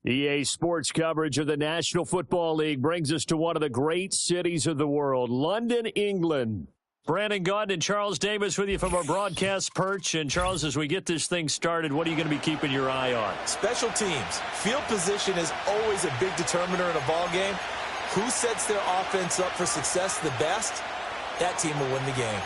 EA Sports coverage of the National Football League brings us to one of the great cities of the world, London, England. Brandon Gaudin and Charles Davis with you from our broadcast perch. And, Charles, as we get this thing started, what are you going to be keeping your eye on? Special teams. Field position is always a big determiner in a ball game. Who sets their offense up for success the best, that team will win the game.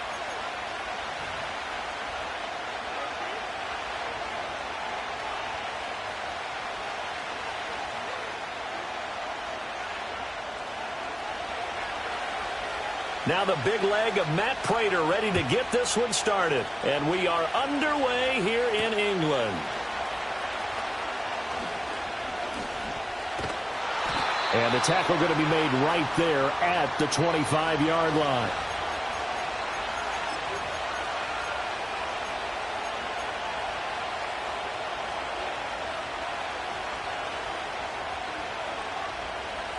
Now the big leg of Matt Prater ready to get this one started. And we are underway here in England. And the tackle going to be made right there at the 25-yard line.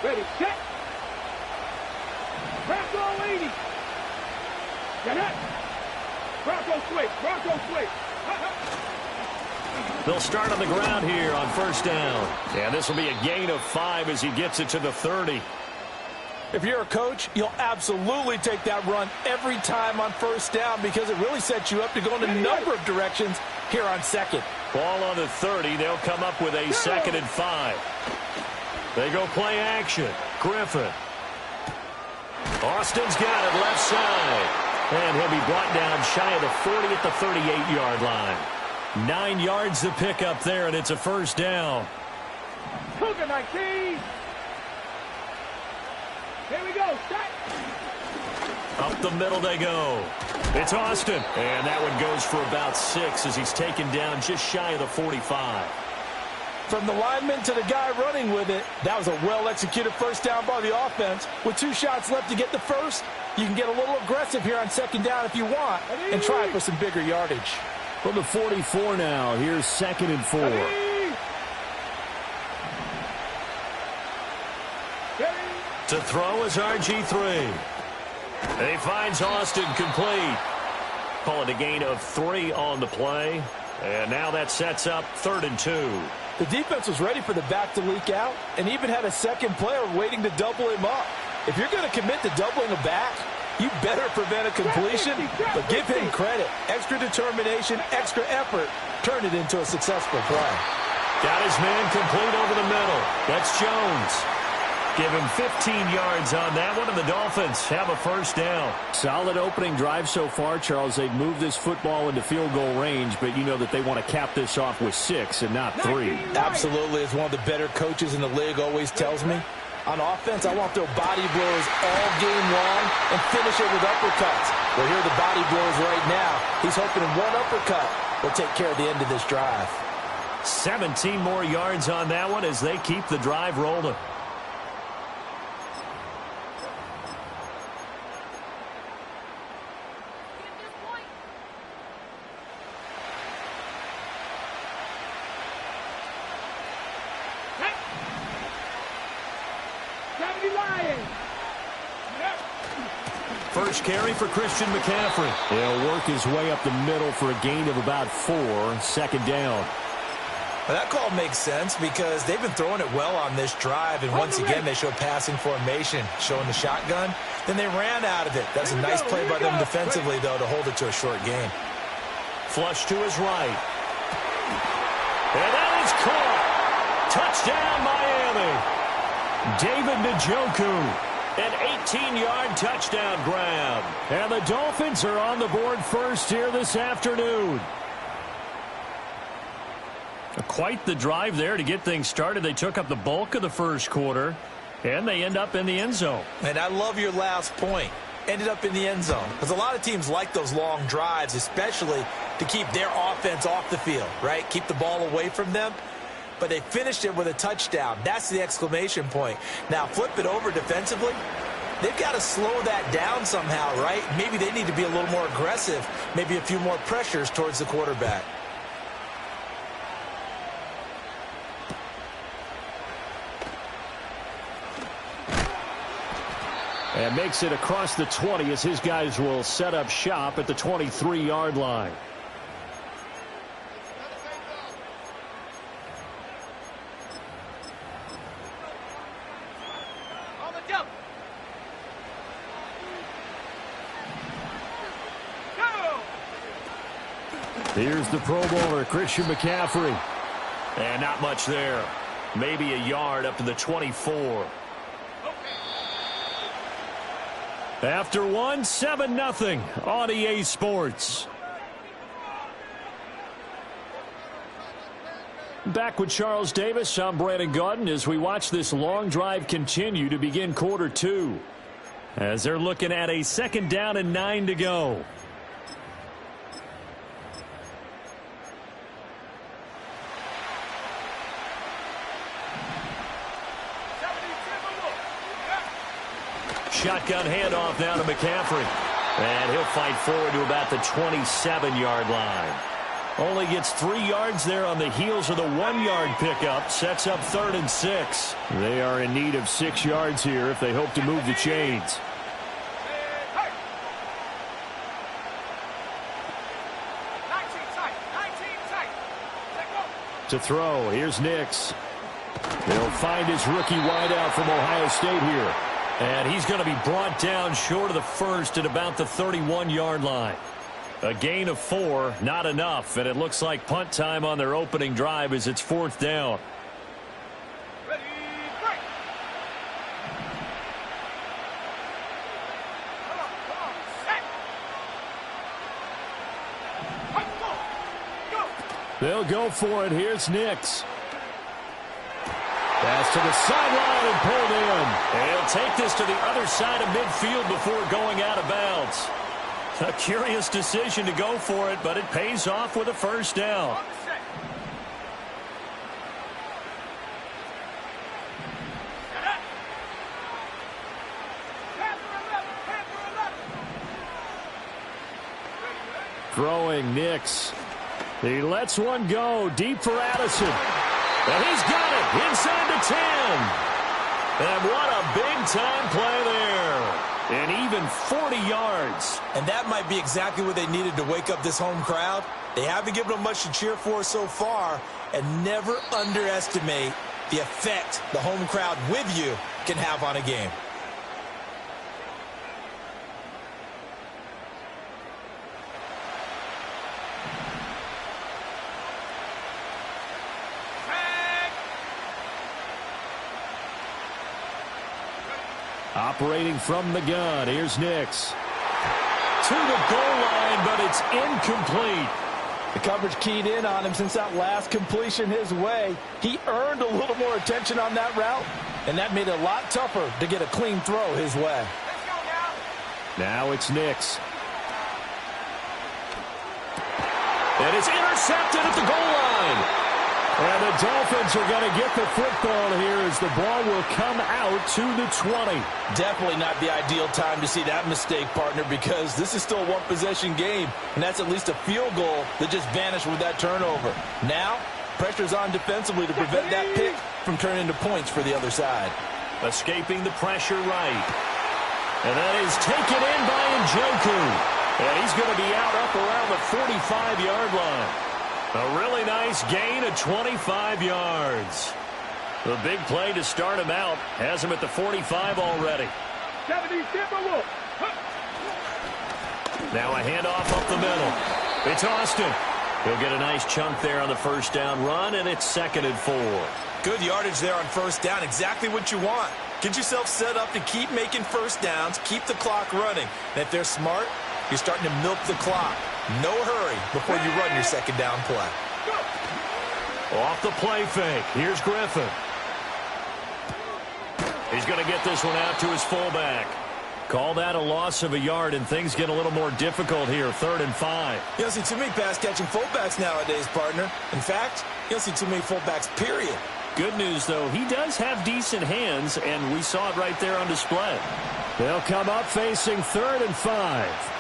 Ready, set. Bronco 80. Get it. Bronco switch. Bronco switch. They'll start on the ground here on first down. And this will be a gain of 5 as he gets it to the 30. If you're a coach, you'll absolutely take that run every time on first down because it really sets you up to go in a number of directions here on second. Ball on the 30. They'll come up with a 2nd and 5. They go play action. Griffin. Austin's got it left side. And he'll be brought down shy of the 40 at the 38-yard line. 9 yards to pick up there, and it's a first down. Cougar 19. Here we go. Set. Up the middle they go. It's Austin. And that one goes for about 6 as he's taken down just shy of the 45. From the lineman to the guy running with it, that was a well-executed first down by the offense. With 2 shots left to get the first, you can get a little aggressive here on second down if you want and try for some bigger yardage. From the 44 now, here's 2nd and 4. To throw is RG3. He finds Austin complete. Call it a gain of 3 on the play. And now that sets up 3rd and 2. The defense was ready for the back to leak out and even had a second player waiting to double him up. If you're going to commit to doubling a back, you better prevent a completion, but give him credit. Extra determination, extra effort, turn it into a successful play. Got his man complete over the middle. That's Jones. Give him 15 yards on that one, and the Dolphins have a first down. Solid opening drive so far, Charles. They've moved this football into field goal range, but you know that they want to cap this off with 6 and not 3. Absolutely. As one of the better coaches in the league always tells me, on offense, I want to throw body blows all game long and finish it with uppercuts. Well, here are the body blows right now. He's hoping one uppercut will take care of the end of this drive. 17 more yards on that one as they keep the drive rolling. First carry for Christian McCaffrey. He'll work his way up the middle for a gain of about 4. 2nd down. Well, that call makes sense because they've been throwing it well on this drive, and once again they show passing formation, showing the shotgun. Then they ran out of it. That's a nice play by them defensively, though, to hold it to a short gain. Flush to his right. And that is caught. Touchdown, Miami. David Njoku. An 18-yard touchdown grab. And the Dolphins are on the board first here this afternoon. Quite the drive there to get things started. They took up the bulk of the first quarter, and they end up in the end zone. And I love your last point. Ended up in the end zone. Because a lot of teams like those long drives, especially to keep their offense off the field, right? Keep the ball away from them. But they finished it with a touchdown. That's the exclamation point. Now, flip it over defensively. They've got to slow that down somehow, right? Maybe they need to be a little more aggressive. Maybe a few more pressures towards the quarterback. And makes it across the 20 as his guys will set up shop at the 23-yard line. Here's the Pro Bowler, Christian McCaffrey. And not much there. Maybe a yard up to the 24. After one, 7-0 on EA Sports. Back with Charles Davis, I'm Brandon Gaudin as we watch this long drive continue to begin quarter two. As they're looking at a 2nd down and 9 to go. Shotgun handoff now to McCaffrey. And he'll fight forward to about the 27-yard line. Only gets 3 yards there on the heels of the 1-yard pickup. Sets up 3rd and 6. They are in need of 6 yards here if they hope to move the chains. To throw, here's Nix. They'll find his rookie wideout from Ohio State here. And he's going to be brought down short of the first at about the 31-yard line. A gain of 4, not enough, and it looks like punt time on their opening drive as it's 4th down. Ready, break. Come on, set. Go. They'll go for it. Here's Nix. Pass to the sideline and pulled in. And he'll take this to the other side of midfield before going out of bounds. A curious decision to go for it, but it pays off with a 1st down. Throwing Nix. He lets one go deep for Addison. And he's got it inside the 10. And what a big-time play there. And even 40 yards. And that might be exactly what they needed to wake up this home crowd. They haven't given them much to cheer for so far. And never underestimate the effect the home crowd with you can have on a game. Operating from the gun, here's Nix. To the goal line, but it's incomplete. The coverage keyed in on him since that last completion his way. He earned a little more attention on that route, and that made it a lot tougher to get a clean throw his way. Now it's Nix. And it's intercepted at the goal line. And the Dolphins are going to get the football here as the ball will come out to the 20. Definitely not the ideal time to see that mistake, partner, because this is still a one-possession game, and that's at least a field goal that just vanished with that turnover. Now, pressure's on defensively to prevent that pick from turning into points for the other side. Escaping the pressure right. And that is taken in by Njoku. And he's going to be out up around the 45-yard line. A really nice gain of 25 yards. The big play to start him out has him at the 45 already. 70 Timberwolves. Now a handoff up the middle. It's Austin. He'll get a nice chunk there on the 1st down run, and it's 2nd and 4. Good yardage there on 1st down. Exactly what you want. Get yourself set up to keep making 1st downs, keep the clock running. And if they're smart, you're starting to milk the clock. No hurry before you run your 2nd down play. Off the play fake. Here's Griffin. He's going to get this one out to his fullback. Call that a loss of a yard, and things get a little more difficult here. 3rd and 5. You don't see too many pass-catching fullbacks nowadays, partner. In fact, you don't see too many fullbacks, period. Good news, though, he does have decent hands, and we saw it right there on display. They'll come up facing 3rd and 5.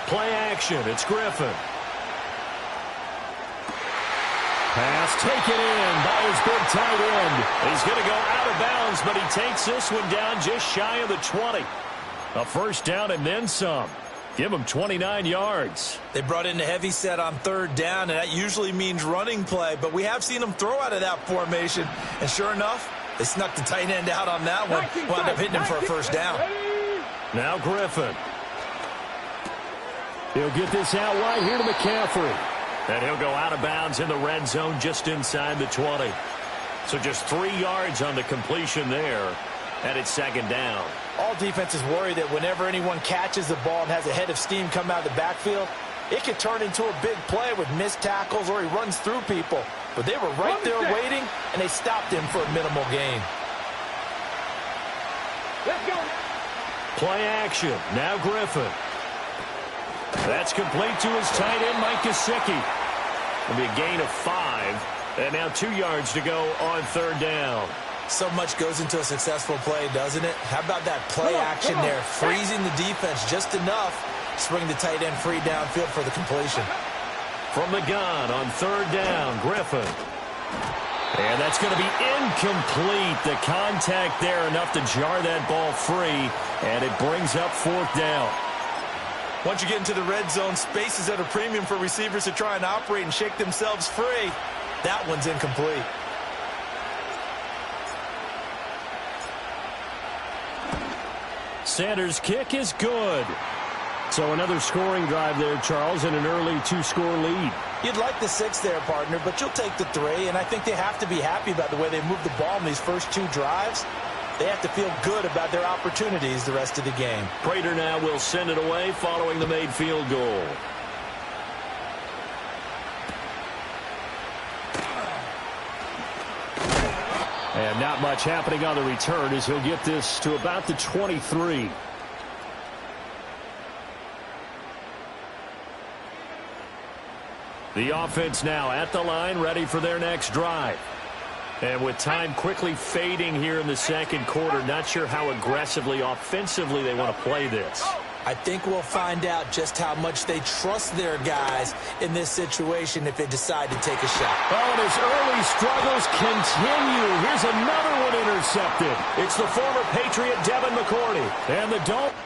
Play action. It's Griffin. Pass taken in by his big tight end. He's going to go out of bounds, but he takes this one down just shy of the 20. A 1st down and then some. Give him 29 yards. They brought in a heavy set on 3rd down, and that usually means running play, but we have seen them throw out of that formation, and sure enough, they snuck the tight end out on that one. Wound up hitting him for a 1st down. Now Griffin. He'll get this out wide here to McCaffrey. And he'll go out of bounds in the red zone just inside the 20. So just 3 yards on the completion there. And it's second down. All defenses worry that whenever anyone catches the ball and has a head of steam come out of the backfield, it could turn into a big play with missed tackles or he runs through people. But they were right there waiting, and they stopped him for a minimal gain. Let's go. Play action. Now Griffin. That's complete to his tight end, Mike Gesicki. It'll be a gain of 5. And now 2 yards to go on third down. So much goes into a successful play, doesn't it? How about that play action there? Freezing the defense just enough to bring the tight end free downfield for the completion. From the gun on third down, Griffin. And that's going to be incomplete. The contact there enough to jar that ball free, and it brings up fourth down. Once you get into the red zone, space is at a premium for receivers to try and operate and shake themselves free. That one's incomplete. Sanders' kick is good. So another scoring drive there, Charles, and an early 2-score lead. You'd like the 6 there, partner, but you'll take the 3, and I think they have to be happy about the way they moved the ball in these first 2 drives. They have to feel good about their opportunities the rest of the game. Prater now will send it away following the made field goal. And not much happening on the return as he'll get this to about the 23. The offense now at the line, ready for their next drive. And with time quickly fading here in the second quarter, not sure how aggressively, offensively they want to play this. I think we'll find out just how much they trust their guys in this situation if they decide to take a shot. Oh, and his early struggles continue. Here's another one intercepted. It's the former Patriot Devin McCourty. And the Dolphins.